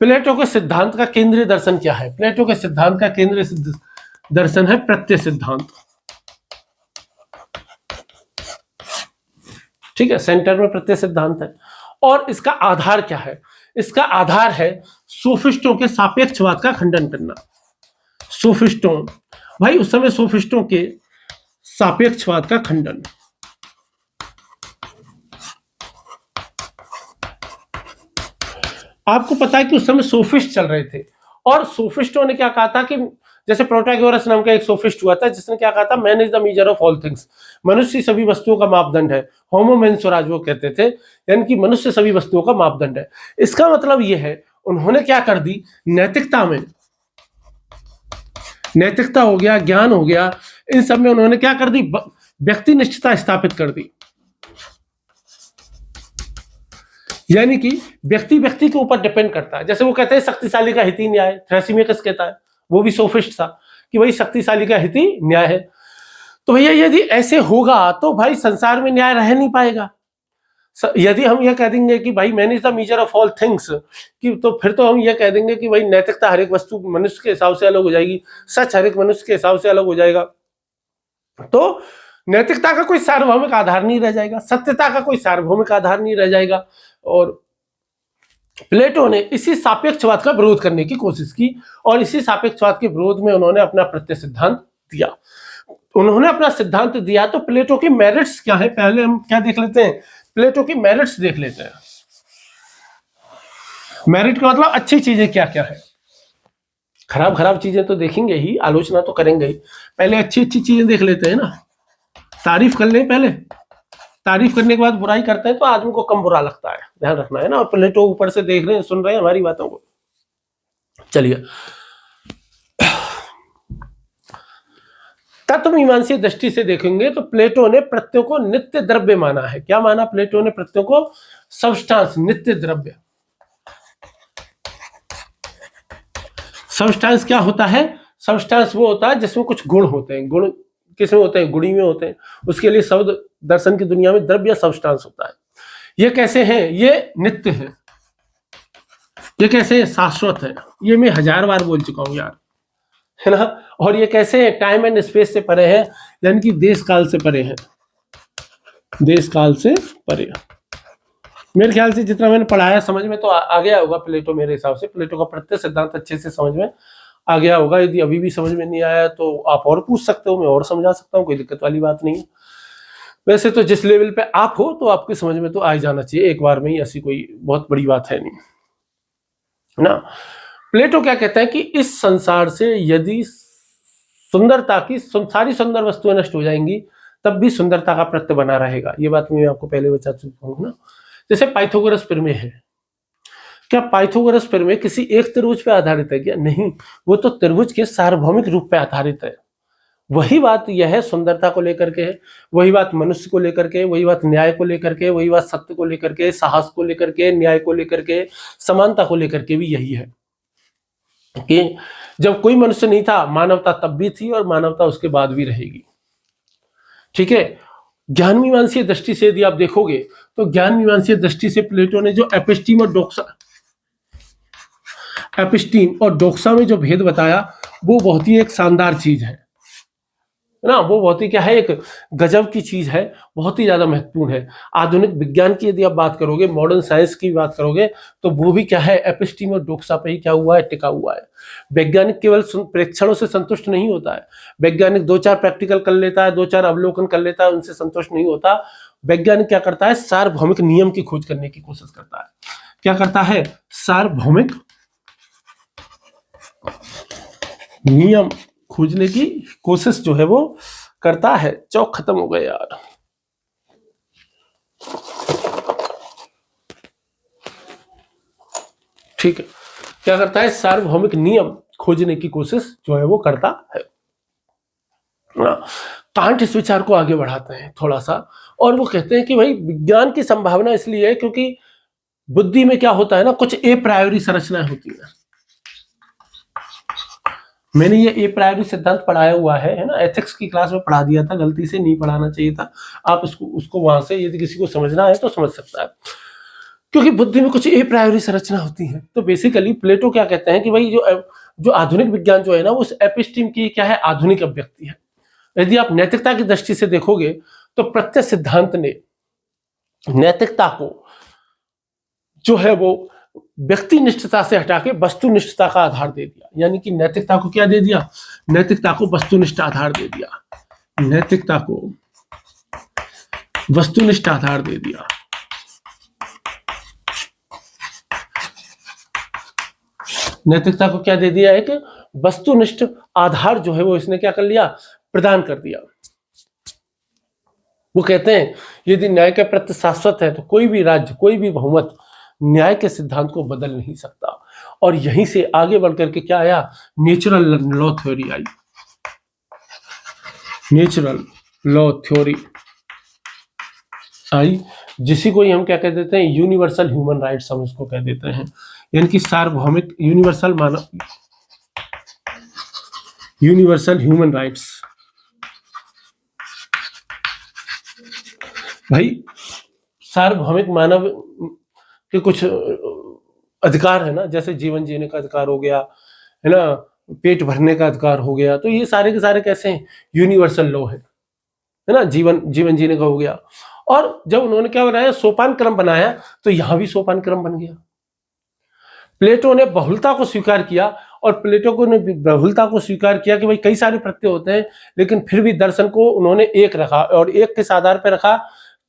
प्लेटो के सिद्धांत का केंद्रीय दर्शन क्या है। प्लेटो के सिद्धांत का केंद्रीय दर्शन है प्रत्यय सिद्धांत, ठीक है, सेंटर में प्रत्यय सिद्धांत है। और इसका आधार क्या है, इसका आधार है सोफिस्टों के सापेक्षवाद का खंडन करना। सोफिस्टों, भाई उस समय सोफिस्टों के सापेक्षवाद का खंडन। आपको पता है कि उस समय सोफिस्ट चल रहे थे और सोफिस्टों ने क्या कहा था कि जैसे प्रोटैगोरस नाम का एक सोफिस्ट हुआ था जिसने क्या कहा था, man is the measure of all things, मनुष्य सभी वस्तुओं का मापदंड है। होमो मेंसुराज वो कहते थे, यानी कि मनुष्य सभी वस्तुओं का मापदंड है। इसका मतलब ये है, उन्होंने क्या कर दी, नैतिकता में, नैतिकता हो गया, ज्ञान हो गया, इन सब में उन्होंने क्या कर दी, व्यक्ति निष्ठता स्थापित कर दी। यानी कि व्यक्ति व्यक्ति के ऊपर डिपेंड करता है। जैसे वो कहते हैं शक्तिशाली का हित ही न्याय, थ्रेसिमेकस कहता है, वो भी सोफिस्ट था कि भाई शक्तिशाली का हित ही न्याय है। तो भैया यदि ऐसे होगा तो भाई संसार में न्याय रह नहीं पाएगा। यदि हम यह कह देंगे कि भाई man is the measure of all things, कि तो फिर तो हम यह कह देंगे कि भाई नैतिकता हर एक वस्तु मनुष्य के हिसाब से अलग हो जाएगी, सच हर एक मनुष्य के हिसाब से अलग हो जाएगा, तो नैतिकता का कोई सार्वभौमिक आधार नहीं रह जाएगा, सत्यता का कोई सार्वभौमिक आधार नहीं रह जाएगा। और प्लेटो ने इसी सापेक्षवाद का विरोध करने की कोशिश की और इसी सापेक्षवाद के विरोध में उन्होंने अपना प्रत्यय सिद्धांत दिया। उन्होंने अपना सिद्धांत दिया तो प्लेटो के मेरिट्स क्या है, पहले हम क्या देख लेते हैं, प्लेटो की मेरिट्स देख लेते हैं। मेरिट का मतलब अच्छी चीजें क्या क्या है। खराब खराब चीजें तो देखेंगे ही, आलोचना तो करेंगे ही। पहले अच्छी अच्छी चीजें देख लेते हैं ना, तारीफ कर लें पहले, तारीफ करने के बाद बुराई करते हैं तो आदमी को कम बुरा लगता है, ध्यान रखना है ना। और प्लेटो ऊपर से देख रहे हैं, सुन रहे हैं हमारी बातों को। चलिए, तत्वमीमांसीय दृष्टि से देखेंगे तो प्लेटो ने प्रत्ययों को नित्य द्रव्य माना है। क्या माना प्लेटो ने प्रत्ययों को? सबस्टांस, नित्य द्रव्य। सबस्टांस क्या होता है? सबस्टांस वो होता है जिसमें कुछ गुण होते हैं। गुण किसमें होते हैं? गुणी में होते हैं। उसके लिए शब्द दर्शन की दुनिया में द्रव्य सबस्टांस होता है। ये कैसे हैं? ये नित्य है। ये कैसे है? शाश्वत है। ये मैं 1000 बार बोल चुका हूं यार, है ना। और ये कैसे है? टाइम एंड स्पेस से परे है, यानी कि देश काल से परे है, देश काल से परे। मेरे ख्याल से जितना मैंने पढ़ाया समझ में तो आ गया होगा प्लेटो। मेरे हिसाब से प्लेटो का प्रत्यय सिद्धांत अच्छे से समझ में आ गया होगा। यदि अभी भी समझ में नहीं आया तो आप और पूछ सकते हो, मैं और समझा सकता हूँ, कोई दिक्कत वाली बात नहीं है। वैसे तो जिस लेवल पे आप हो तो आपकी समझ में तो आ ही जाना चाहिए एक बार में ही, ऐसी कोई बहुत बड़ी बात है नहीं ना। प्लेटो क्या कहता है कि इस संसार से यदि सुंदरता की सारी सुंदर वस्तुएं नष्ट हो जाएंगी तब भी सुंदरता का प्रत्यय बना रहेगा। ये बात मैं आपको पहले बता चुका हूं ना। जैसे पाइथागोरस प्रमेय है, क्या पाइथागोरस प्रमेय किसी एक त्रिभुज पे आधारित है क्या? नहीं, वो तो त्रिभुज के सार्वभौमिक रूप पे आधारित है। वही बात यह है सुंदरता को लेकर के है, वही बात मनुष्य को लेकर के, वही बात न्याय को लेकर के, वही बात सत्य को लेकर के, साहस को लेकर के, न्याय को लेकर के, समानता को लेकर के भी यही है कि जब कोई मनुष्य नहीं था मानवता तब भी थी और मानवता उसके बाद भी रहेगी। ठीक है। ज्ञान मीमांसीय दृष्टि से यदि आप देखोगे तो ज्ञान मीमांसीय दृष्टि से प्लेटो ने जो एपिस्टीम और डोक्सा में जो भेद बताया वो बहुत ही एक शानदार चीज है ना। वो बहुत ही क्या है, एक गजब की चीज है, बहुत ही ज्यादा महत्वपूर्ण है। आधुनिक विज्ञान की यदि आप बात करोगे, मॉडर्न साइंस की बात करोगे तो वो भी क्या है, एपिस्टीम और डोक्सा पे ही क्या हुआ है, टिका हुआ है। वैज्ञानिक केवल प्रेक्षणों से संतुष्ट नहीं होता है। वैज्ञानिक 2-4 प्रैक्टिकल कर लेता है, 2-4 अवलोकन कर लेता है, उनसे संतुष्ट नहीं होता। वैज्ञानिक क्या करता है, सार्वभौमिक नियम की खोज करने की कोशिश करता है। क्या करता है? सार्वभौमिक नियम खोजने की कोशिश जो है वो करता है। चौक खत्म हो गए यार। ठीक है। क्या करता है? सार्वभौमिक नियम खोजने की कोशिश जो है वो करता है। कांट इस विचार को आगे बढ़ाते हैं थोड़ा सा, और वो कहते हैं कि भाई विज्ञान की संभावना इसलिए है क्योंकि बुद्धि में क्या होता है ना, कुछ ए प्रायोरी संरचनाएं होती है। मैंने ये ए प्रायोरी सिद्धांत पढ़ाया हुआ है ना, एथिक्स की क्लास में पढ़ा दिया था, गलती से नहीं पढ़ाना चाहिए था। आप उसको वहां से यदि किसी को समझना है तो समझ सकता है, क्योंकि बुद्धि में कुछ ए प्रायोरी संरचना होती है। तो बेसिकली प्लेटो क्या कहते हैं कि भाई जो आधुनिक विज्ञान जो है ना, वो उस एपिस्टीम की क्या है, आधुनिक अभिव्यक्ति है। यदि आप नैतिकता की दृष्टि से देखोगे तो प्रत्यय सिद्धांत ने नैतिकता को जो है वो व्यक्ति निष्ठता से हटा के वस्तुनिष्ठता का आधार दे दिया। यानी कि नैतिकता को क्या दे दिया? नैतिकता को वस्तुनिष्ठ आधार दे दिया। नैतिकता को वस्तुनिष्ठ आधार दे दिया। नैतिकता को क्या दे दिया? एक वस्तुनिष्ठ आधार जो है वो इसने क्या कर लिया? प्रदान कर दिया। वो कहते हैं यदि न्याय का प्रत्यय शाश्वत है तो कोई भी राज्य, कोई भी बहुमत न्याय के सिद्धांत को बदल नहीं सकता। और यहीं से आगे बढ़कर के क्या आया? नेचुरल लॉ थ्योरी आई। नेचुरल लॉ थ्योरी आई, जिसी को ही हम क्या कह देते हैं? यूनिवर्सल ह्यूमन राइट्स हम इसको कह देते हैं। यानी कि सार्वभौमिक यूनिवर्सल ह्यूमन राइट्स। भाई सार्वभौमिक मानव के कुछ अधिकार है ना, जैसे जीवन जीने का अधिकार हो गया, है ना, पेट भरने का अधिकार हो गया, तो ये सारे के सारे कैसे हैं? यूनिवर्सल लॉ है ना। जीवन जीने का हो गया। और जब उन्होंने क्या बनाया? सोपान क्रम बनाया, तो यहां भी सोपान क्रम बन गया। प्लेटो ने बहुलता को स्वीकार किया, और प्लेटो ने बहुलता को स्वीकार किया कि भाई कई सारे प्रत्यय होते हैं, लेकिन फिर भी दर्शन को उन्होंने एक रखा, और एक किस आधार पर रखा?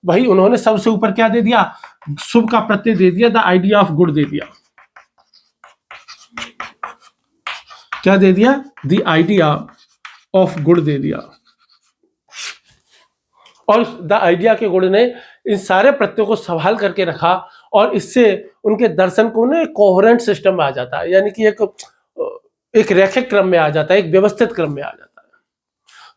भाई उन्होंने सबसे ऊपर क्या दे दिया? शुभ का प्रत्यय दे दिया, the idea of good they दिया। क्या दे दिया? The idea of good they दिया। और द आइडिया के गुण ने इन सारे प्रत्ययों को संभाल करके रखा और इससे उनके दर्शन को ना कोहेरेंट सिस्टम में आ जाता है, यानी कि एक रैखिक क्रम में आ जाता है, एक व्यवस्थित क्रम में आ जाता है।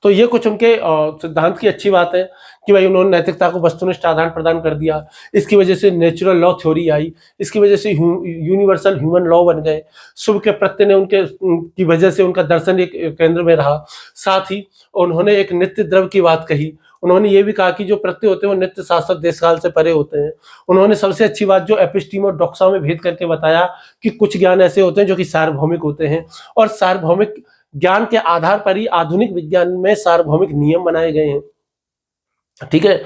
तो ये कुछ उनके सिद्धांत की अच्छी बात है कि भाई उन्होंने नैतिकता को वस्तुनिष्ठ आदान प्रदान कर दिया। इसकी वजह से नेचुरल लॉ थ्योरी आई, इसकी वजह से यूनिवर्सल ह्यूमन लॉ बन गए। शुभ के प्रत्यय ने उनके की वजह से उनका दर्शन एक केंद्र में रहा। साथ ही उन्होंने एक नित्य द्रव्य की बात कही। उन्होंने ये भी कहा कि जो प्रत्यय होते हैं वो नित्य शाश्वत देशकाल से परे होते हैं। उन्होंने सबसे अच्छी बात जो एपिस्टीम और डोक्सा में भेद करके बताया कि कुछ ज्ञान ऐसे होते हैं जो कि सार्वभौमिक होते हैं और सार्वभौमिक ज्ञान के आधार पर ही आधुनिक विज्ञान में सार्वभौमिक नियम बनाए गए हैं। ठीक है,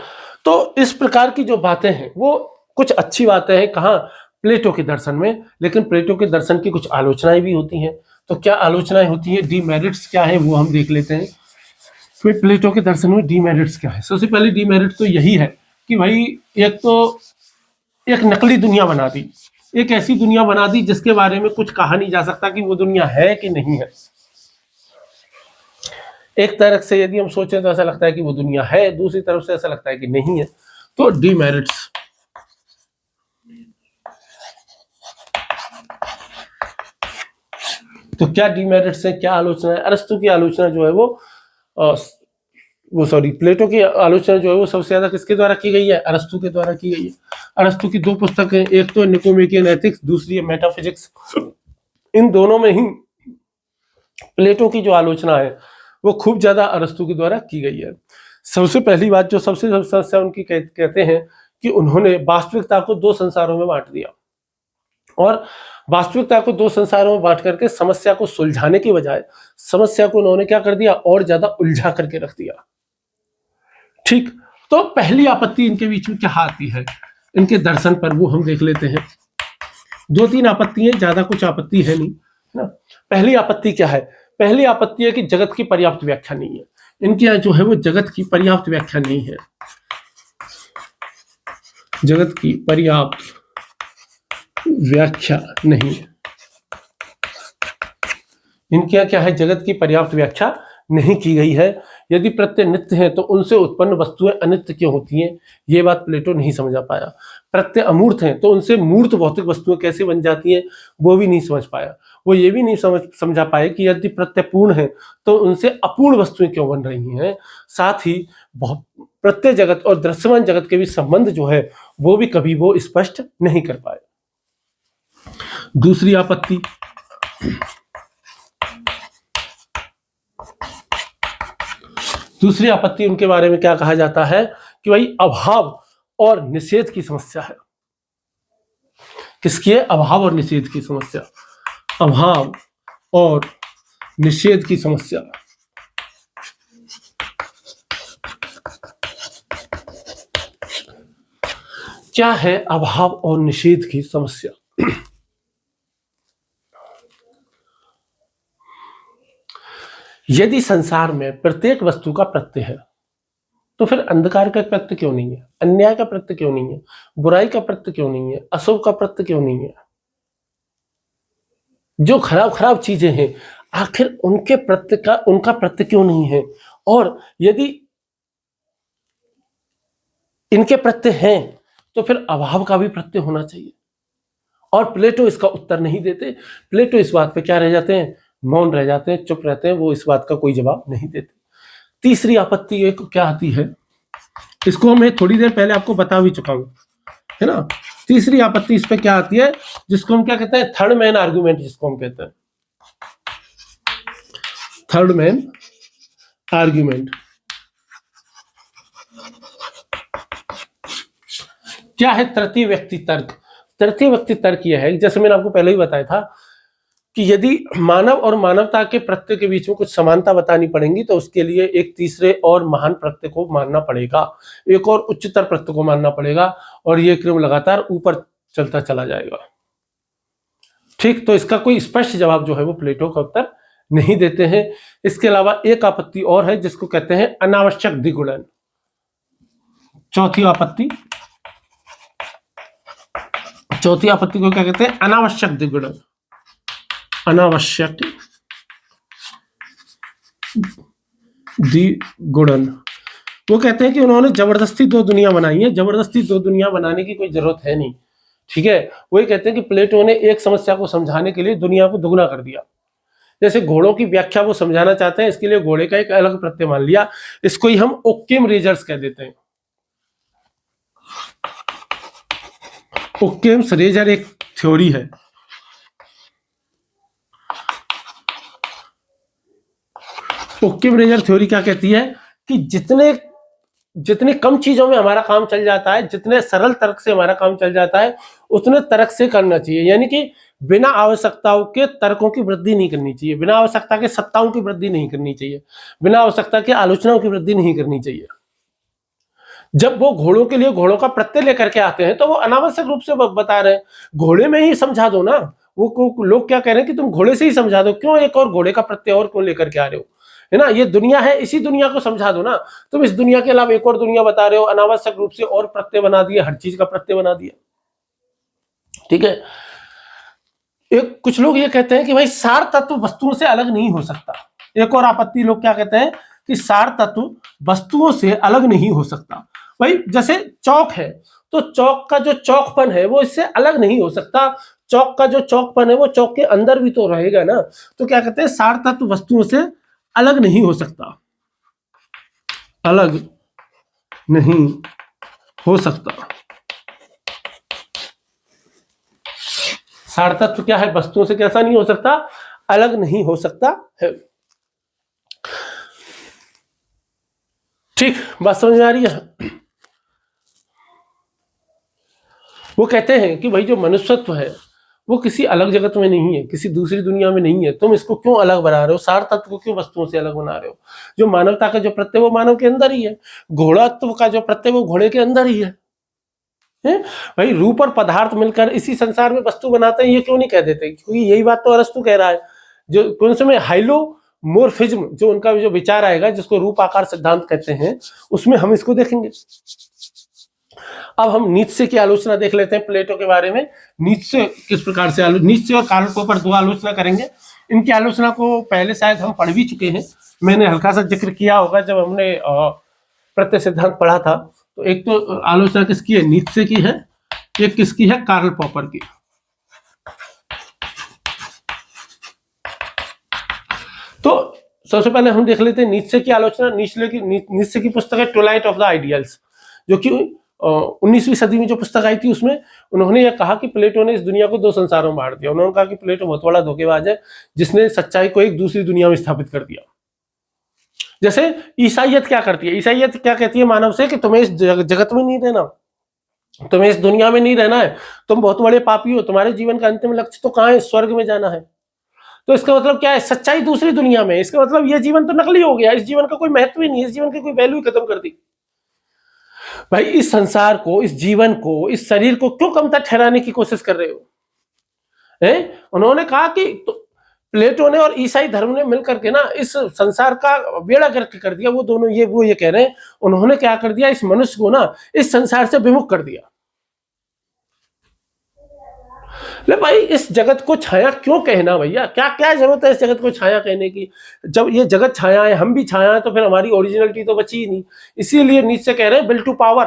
तो इस प्रकार की जो बातें हैं वो कुछ अच्छी बातें हैं कहाँ? प्लेटो के दर्शन में। लेकिन प्लेटो के दर्शन की कुछ आलोचनाएं भी होती हैं। तो क्या आलोचनाएं होती हैं, डीमेरिट्स क्या है वो हम देख लेते हैं। फिर प्लेटो के दर्शन में डीमेरिट्स क्या है? सबसे पहले डीमेरिट तो यही है कि भाई एक तो एक नकली दुनिया बना दी, एक ऐसी दुनिया बना दी जिसके बारे में कुछ कहा नहीं जा सकता कि वो दुनिया है कि नहीं है। एक तरफ से यदि हम सोचें तो ऐसा लगता है कि वो दुनिया है, दूसरी तरफ से ऐसा लगता है कि नहीं है। तो डीमेरिट्स। तो क्या डीमेरिट्स है, क्या आलोचना है? अरस्तु की आलोचना जो है प्लेटो की आलोचना जो है वो सबसे ज्यादा किसके द्वारा की गई है? अरस्तु के द्वारा की गई है। अरस्तु की दो पुस्तकें, एक तो निकोमेकियन एथिक्स, दूसरी है मेटाफिजिक्स। इन दोनों में ही प्लेटो की जो आलोचना है वो खूब ज्यादा अरस्तु के द्वारा की गई है। सबसे पहली बात जो सबसे समस्या उनकी कहते हैं कि उन्होंने वास्तविकता को दो संसारों में बांट दिया और वास्तविकता को दो संसारों में बांट करके समस्या को सुलझाने की बजाय समस्या को उन्होंने क्या कर दिया? और ज्यादा उलझा करके रख दिया। ठीक, तो पहली आपत्ति इनके बीच में क्या आती है इनके दर्शन पर, वो हम देख लेते हैं। दो तीन आपत्ति है, ज्यादा कुछ आपत्ति है नहीं ना। पहली आपत्ति क्या है? पहली आपत्ति है कि जगत की पर्याप्त व्याख्या नहीं है। इनके यहाँ जो है वो जगत की पर्याप्त व्याख्या नहीं है। जगत की पर्याप्त व्याख्या नहीं है। इनके यहाँ क्या है? जगत की पर्याप्त व्याख्या नहीं की गई है। यदि प्रत्यय नित्य हैं तो उनसे उत्पन्न वस्तुएं अनित्य क्यों होती हैं? ये बात प्लेटो नहीं समझा पाया। प्रत्यय अमूर्त हैं तो उनसे मूर्त भौतिक वस्तुएं कैसे बन जाती हैं? वो भी नहीं समझ पाया। वो ये भी नहीं समझा पाए कि यदि प्रत्यय पूर्ण है तो उनसे अपूर्ण वस्तुएं क्यों बन रही हैं। साथ ही प्रत्यय जगत और दृश्यमान जगत के बीच संबंध जो है वो भी कभी वो स्पष्ट नहीं कर पाए। दूसरी आपत्ति, दूसरी आपत्ति उनके बारे में क्या कहा जाता है कि भाई अभाव और निषेध की समस्या है। किसकी है? अभाव और निषेध की समस्या। अभाव और निषेध की समस्या। क्या है अभाव और निषेध की समस्या? यदि संसार में प्रत्येक वस्तु का प्रत्यय है तो फिर अंधकार का प्रत्यय क्यों नहीं है? अन्याय का प्रत्यय क्यों नहीं है? बुराई का प्रत्यय क्यों नहीं है? अशुभ का प्रत्यय क्यों नहीं है? जो खराब खराब चीजें हैं आखिर उनका प्रत्यय क्यों नहीं है? और यदि इनके प्रत्यय हैं तो फिर अभाव का भी प्रत्यय होना चाहिए। और प्लेटो इसका उत्तर नहीं देते। प्लेटो इस बात पे क्या रह जाते हैं? मौन रह जाते हैं, चुप रहते हैं। वो इस बात का कोई जवाब नहीं देते। तीसरी आपत्ति एक क्या आती है, इसको मैं थोड़ी देर पहले आपको बता भी चुका हूं, है ना। तीसरी आपत्ति इस पे क्या आती है, जिसको हम क्या कहते हैं? थर्ड मैन आर्गुमेंट, जिसको हम कहते हैं थर्ड मैन आर्गुमेंट। क्या है तृतीय व्यक्ति तर्क? तृतीय व्यक्ति तर्क यह है, जैसे मैंने आपको पहले ही बताया था कि यदि मानव और मानवता के प्रत्यय के बीच में कुछ समानता बतानी पड़ेगी तो उसके लिए एक तीसरे और महान प्रत्यय को मानना पड़ेगा, एक और उच्चतर प्रत्यय को मानना पड़ेगा, और ये क्रम लगातार ऊपर चलता चला जाएगा। ठीक, तो इसका कोई स्पष्ट जवाब जो है वो प्लेटो का उत्तर नहीं देते हैं। इसके अलावा एक आपत्ति और है जिसको कहते हैं अनावश्यक द्विगुणन। चौथी आपत्ति को क्या कहते हैं? अनावश्यक द्विगुणन। अनावश्यक दी गुडन, वो कहते हैं कि उन्होंने जबरदस्ती दो दुनिया बनाई है, जबरदस्ती दो दुनिया बनाने की कोई जरूरत है नहीं, ठीक है। वही कहते हैं कि प्लेटो ने एक समस्या को समझाने के लिए दुनिया को दुगना कर दिया। जैसे घोड़ों की व्याख्या वो समझाना चाहते हैं, इसके लिए घोड़े का एक अलग प्रत्यय मान लिया, इसको ही हम ओक्किम रेजर्स कह देते हैं। ओक्किम्स रेजर एक थ्योरी है। ओक्किम रेजर थ्योरी क्या कहती है कि जितने कम चीजों में हमारा काम चल जाता है, जितने सरल तर्क से हमारा काम चल जाता है, उतने तर्क से करना चाहिए। यानी कि बिना आवश्यकताओं के तर्कों की वृद्धि नहीं करनी चाहिए, बिना आवश्यकता के सत्ताओं की वृद्धि नहीं करनी चाहिए, बिना आवश्यकता के आलोचनाओं की वृद्धि नहीं करनी चाहिए। जब वो घोड़ों के लिए घोड़ों का प्रत्यय लेकर के आते हैं तो वो अनावश्यक रूप से बता रहे हैं, घोड़े में ही समझा दो ना। वो लोग क्या कह रहे हैं कि तुम घोड़े से ही समझा दो, क्यों एक और घोड़े का प्रत्यय और क्यों लेकर के आ रहे हो, है ना। ये दुनिया है, इसी दुनिया को समझा दो ना। तुम इस दुनिया के अलावा एक और दुनिया बता रहे हो, अनावश्यक रूप से और प्रत्यय बना दिए, हर चीज का प्रत्यय बना दिया, ठीक है। एक कुछ लोग ये कहते हैं कि भाई सार तत्व वस्तुओं से अलग नहीं हो सकता। एक और आपत्ति लोग क्या कहते हैं कि सार तत्व वस्तुओं से अलग नहीं हो सकता। भाई जैसे चौक है, तो चौक का जो चौकपन है वो इससे अलग नहीं हो सकता। चौक का जो चौकपन है वो चौक के अंदर भी तो रहेगा ना। तो क्या कहते हैं, सार तत्व वस्तुओं से अलग नहीं हो सकता, अलग नहीं हो सकता। सार तत्व क्या है, वस्तुओं से कैसा नहीं हो सकता, अलग नहीं हो सकता है। ठीक, बात समझ में आ रही है। वो कहते हैं कि भाई जो मनुष्यत्व है वो किसी अलग जगत में नहीं है, किसी दूसरी दुनिया में नहीं है। तुम इसको क्यों अलग बना रहे हो, सार तत्व को क्यों वस्तुओं से अलग बना रहे हो। जो मानवता का जो प्रत्यय वो मानव के अंदर ही है, घोड़ात्व का जो प्रत्यय वो घोड़े के अंदर ही है। भाई रूप और पदार्थ मिलकर इसी संसार में वस्तु बनाते हैं, ये क्यों नहीं कह देते, क्योंकि यही बात तो अरस्तु कह रहा है। जो कौन से में हाइलोमोर्फिज्म जो उनका जो विचार आएगा, जिसको रूप आकार सिद्धांत कहते हैं, उसमें हम इसको देखेंगे। अब हम नीत्शे की आलोचना देख लेते हैं प्लेटो के बारे में। नीत्शे किस प्रकार से नीत्शे और कार्ल पॉपर दो आलोचना करेंगे। इनकी आलोचना को पहले शायद हम पढ़ भी चुके हैं, मैंने हल्का सा जिक्र किया होगा जब हमने प्रत्यय सिद्धांत पढ़ा था। तो एक तो आलोचना किसकी है, नीत्शे की है, एक किसकी है, कार्ल पॉपर की। तो सबसे पहले हम देख लेते हैं नीत्शे की आलोचना। नीत्शे की पुस्तक है ट्वाइलाइट ऑफ द आइडियल्स, जो कि 19वीं सदी में जो पुस्तक आई थी, उसमें उन्होंने यह कहा कि प्लेटो ने इस दुनिया को दो संसारों में बांट दिया। उन्होंने कहा कि प्लेटो बहुत बड़ा धोखेबाज है, जिसने सच्चाई को एक दूसरी दुनिया में स्थापित कर दिया। जैसे ईसाइयत क्या करती है, ईसाइयत क्या कहती है मानव से कि तुम्हें इस जगत में नहीं रहना, तुम्हें इस दुनिया में नहीं रहना है, तुम बहुत बड़े पापी हो, तुम्हारे जीवन का अंतिम लक्ष्य तो कहाँ है, स्वर्ग में जाना है। तो इसका मतलब क्या है, सच्चाई दूसरी दुनिया में। इसका मतलब यह जीवन तो नकली हो गया, इस जीवन का कोई महत्व ही नहीं, इस जीवन की कोई वैल्यू खत्म कर दी। भाई इस संसार को, इस जीवन को, इस शरीर को क्यों कमतर ठहराने की कोशिश कर रहे हो, हैं? उन्होंने कहा कि तो प्लेटो ने और ईसाई धर्म ने मिलकर के ना इस संसार का बेड़ा गर्क कर दिया। वो दोनों ये कह रहे हैं, उन्होंने क्या कर दिया, इस मनुष्य को ना इस संसार से विमुख कर दिया। ले भाई इस जगत को छाया क्यों कहना, भैया क्या क्या जरूरत है इस जगत को छाया कहने की। जब ये जगत छाया है, हम भी छाया है, तो फिर हमारी ओरिजिनलिटी तो बची ही नहीं। इसीलिए नीचे कह रहे हैं विल टू पावर,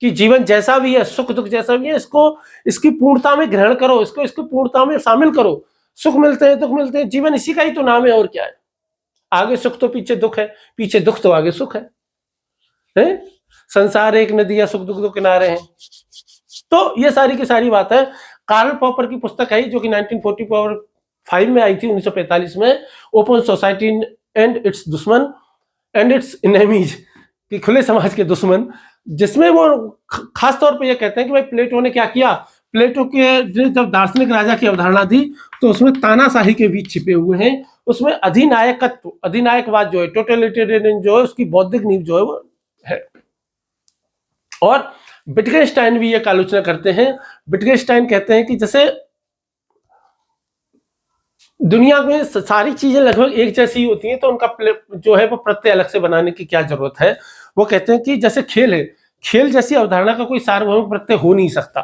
कि जीवन जैसा भी है, सुख दुख जैसा भी है, इसको इसकी पूर्णता में ग्रहण करो, इसको पूर्णता में शामिल करो। सुख मिलते हैं, दुख मिलते हैं, जीवन इसी का ही तो नाम है, और क्या है। आगे सुख तो पीछे दुख है, पीछे दुख तो आगे सुख है? संसार एक नदी या सुख दुख दो किनारे हैं। तो ये सारी की सारी बात है। कार्ल पॉपर की पुस्तक है जो कि 1945 में आई थी, 1945 में, ओपन सोसाइटी एंड इट्स दुश्मन एंड इट्स एनिमीज, कि खुले समाज के दुश्मन, जिसमें वो खास तौर पे ये कहते हैं कि भाई प्लेटो ने क्या किया। प्लेटो के जब दार्शनिक राजा की अवधारणा दी, तो उसमें तानाशाही के बीच छिपे हुए हैं, उसमें अधिनायकत्व, अधिनायकवाद जो है, टोटलिटेरियन जो है, उसकी बौद्धिक नींव जो है वो है। और विटगेनस्टाइन भी एक आलोचना करते हैं। विटगेनस्टाइन कहते हैं कि जैसे दुनिया में सारी चीजें लगभग एक जैसी होती हैं, तो उनका जो है वो प्रत्यय अलग से बनाने की क्या जरूरत है। वो कहते हैं कि जैसे खेल है, खेल जैसी अवधारणा का कोई सार्वभौमिक प्रत्यय हो नहीं सकता,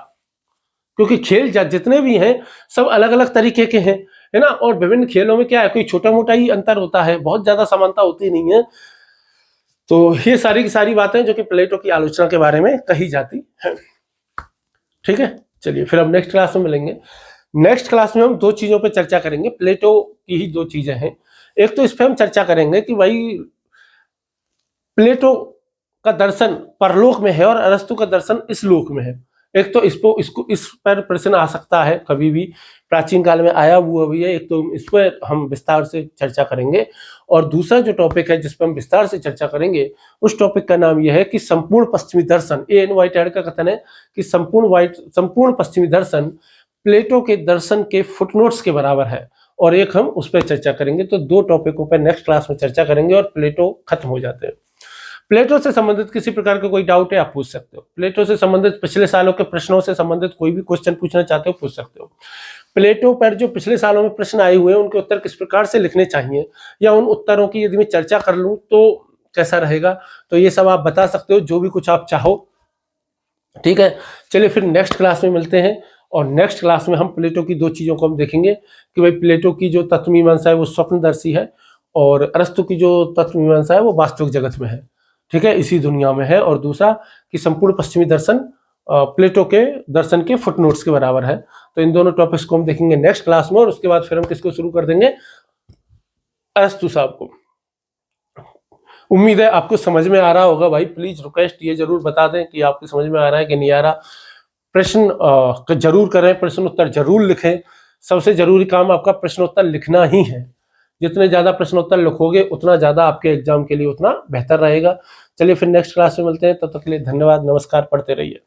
क्योंकि खेल जितने भी हैं सब अलग अलग तरीके के हैं। है ना। और विभिन्न खेलों में क्या है, कोई छोटा मोटा ही अंतर होता है, बहुत ज्यादा समानता होती नहीं है। तो ये सारी की सारी बातें जो कि प्लेटो की आलोचना के बारे में कही जाती है। ठीक है, चलिए फिर हम नेक्स्ट क्लास में मिलेंगे। नेक्स्ट क्लास में हम दो चीजों पे चर्चा करेंगे, प्लेटो की ही दो चीजें हैं। एक तो इस पे हम चर्चा करेंगे कि भाई प्लेटो का दर्शन परलोक में है और अरस्तु का दर्शन इस लोक में है। एक तो इसको इस पर प्रश्न आ सकता है, कभी भी प्राचीन काल में आया हुआ भी है। एक तो इस पर हम विस्तार से चर्चा करेंगे, और दूसरा जो टॉपिक है जिस पर हम विस्तार से चर्चा करेंगे, उस टॉपिक का नाम यह है कि संपूर्ण पश्चिमी दर्शन। एन व्हाइटहेड का कथन है कि संपूर्ण पश्चिमी दर्शन प्लेटो के दर्शन के फुटनोट्स के बराबर है, और एक हम उस पर चर्चा करेंगे। तो दो टॉपिकों पर नेक्स्ट क्लास में चर्चा करेंगे और प्लेटो खत्म हो जाते हैं। प्लेटो से संबंधित किसी प्रकार का कोई डाउट है आप पूछ सकते हो। प्लेटो से संबंधित पिछले सालों के प्रश्नों से संबंधित कोई भी क्वेश्चन पूछना चाहते हो पूछ सकते हो। प्लेटो पर जो पिछले सालों में प्रश्न आए हुए हैं उनके उत्तर किस प्रकार से लिखने चाहिए, या उन उत्तरों की यदि मैं चर्चा कर लूं तो कैसा रहेगा, तो ये सब आप बता सकते हो, जो भी कुछ आप चाहो। ठीक है, चलिए फिर नेक्स्ट क्लास में मिलते हैं, और नेक्स्ट क्लास में हम प्लेटो की दो चीजों को हम देखेंगे कि भाई प्लेटो की जो तत्वमीमांसा है वो स्वप्नदर्शी है, और अरस्तु की जो तत्वमीमांसा है वो वास्तविक जगत में है। ठीक है, इसी दुनिया में है। और दूसरा कि संपूर्ण पश्चिमी दर्शन प्लेटो के दर्शन के फुटनोट्स के बराबर है। तो इन दोनों टॉपिक्स को हम देखेंगे नेक्स्ट क्लास में, और उसके बाद फिर हम किसको शुरू कर देंगे, अरस्तु साहब को। उम्मीद है आपको समझ में आ रहा होगा। भाई प्लीज रिक्वेस्ट ये जरूर बता दें कि आपको समझ में आ रहा है कि नहीं आ रहा। प्रश्न जरूर करें, प्रश्न उत्तर जरूर लिखें। सबसे जरूरी काम आपका प्रश्नोत्तर लिखना ही है। जितने ज्यादा प्रश्नोत्तर लिखोगे उतना ज्यादा आपके एग्जाम के लिए उतना बेहतर रहेगा। चलिए फिर नेक्स्ट क्लास में मिलते हैं, तब तक के लिए धन्यवाद, नमस्कार, पढ़ते रहिए।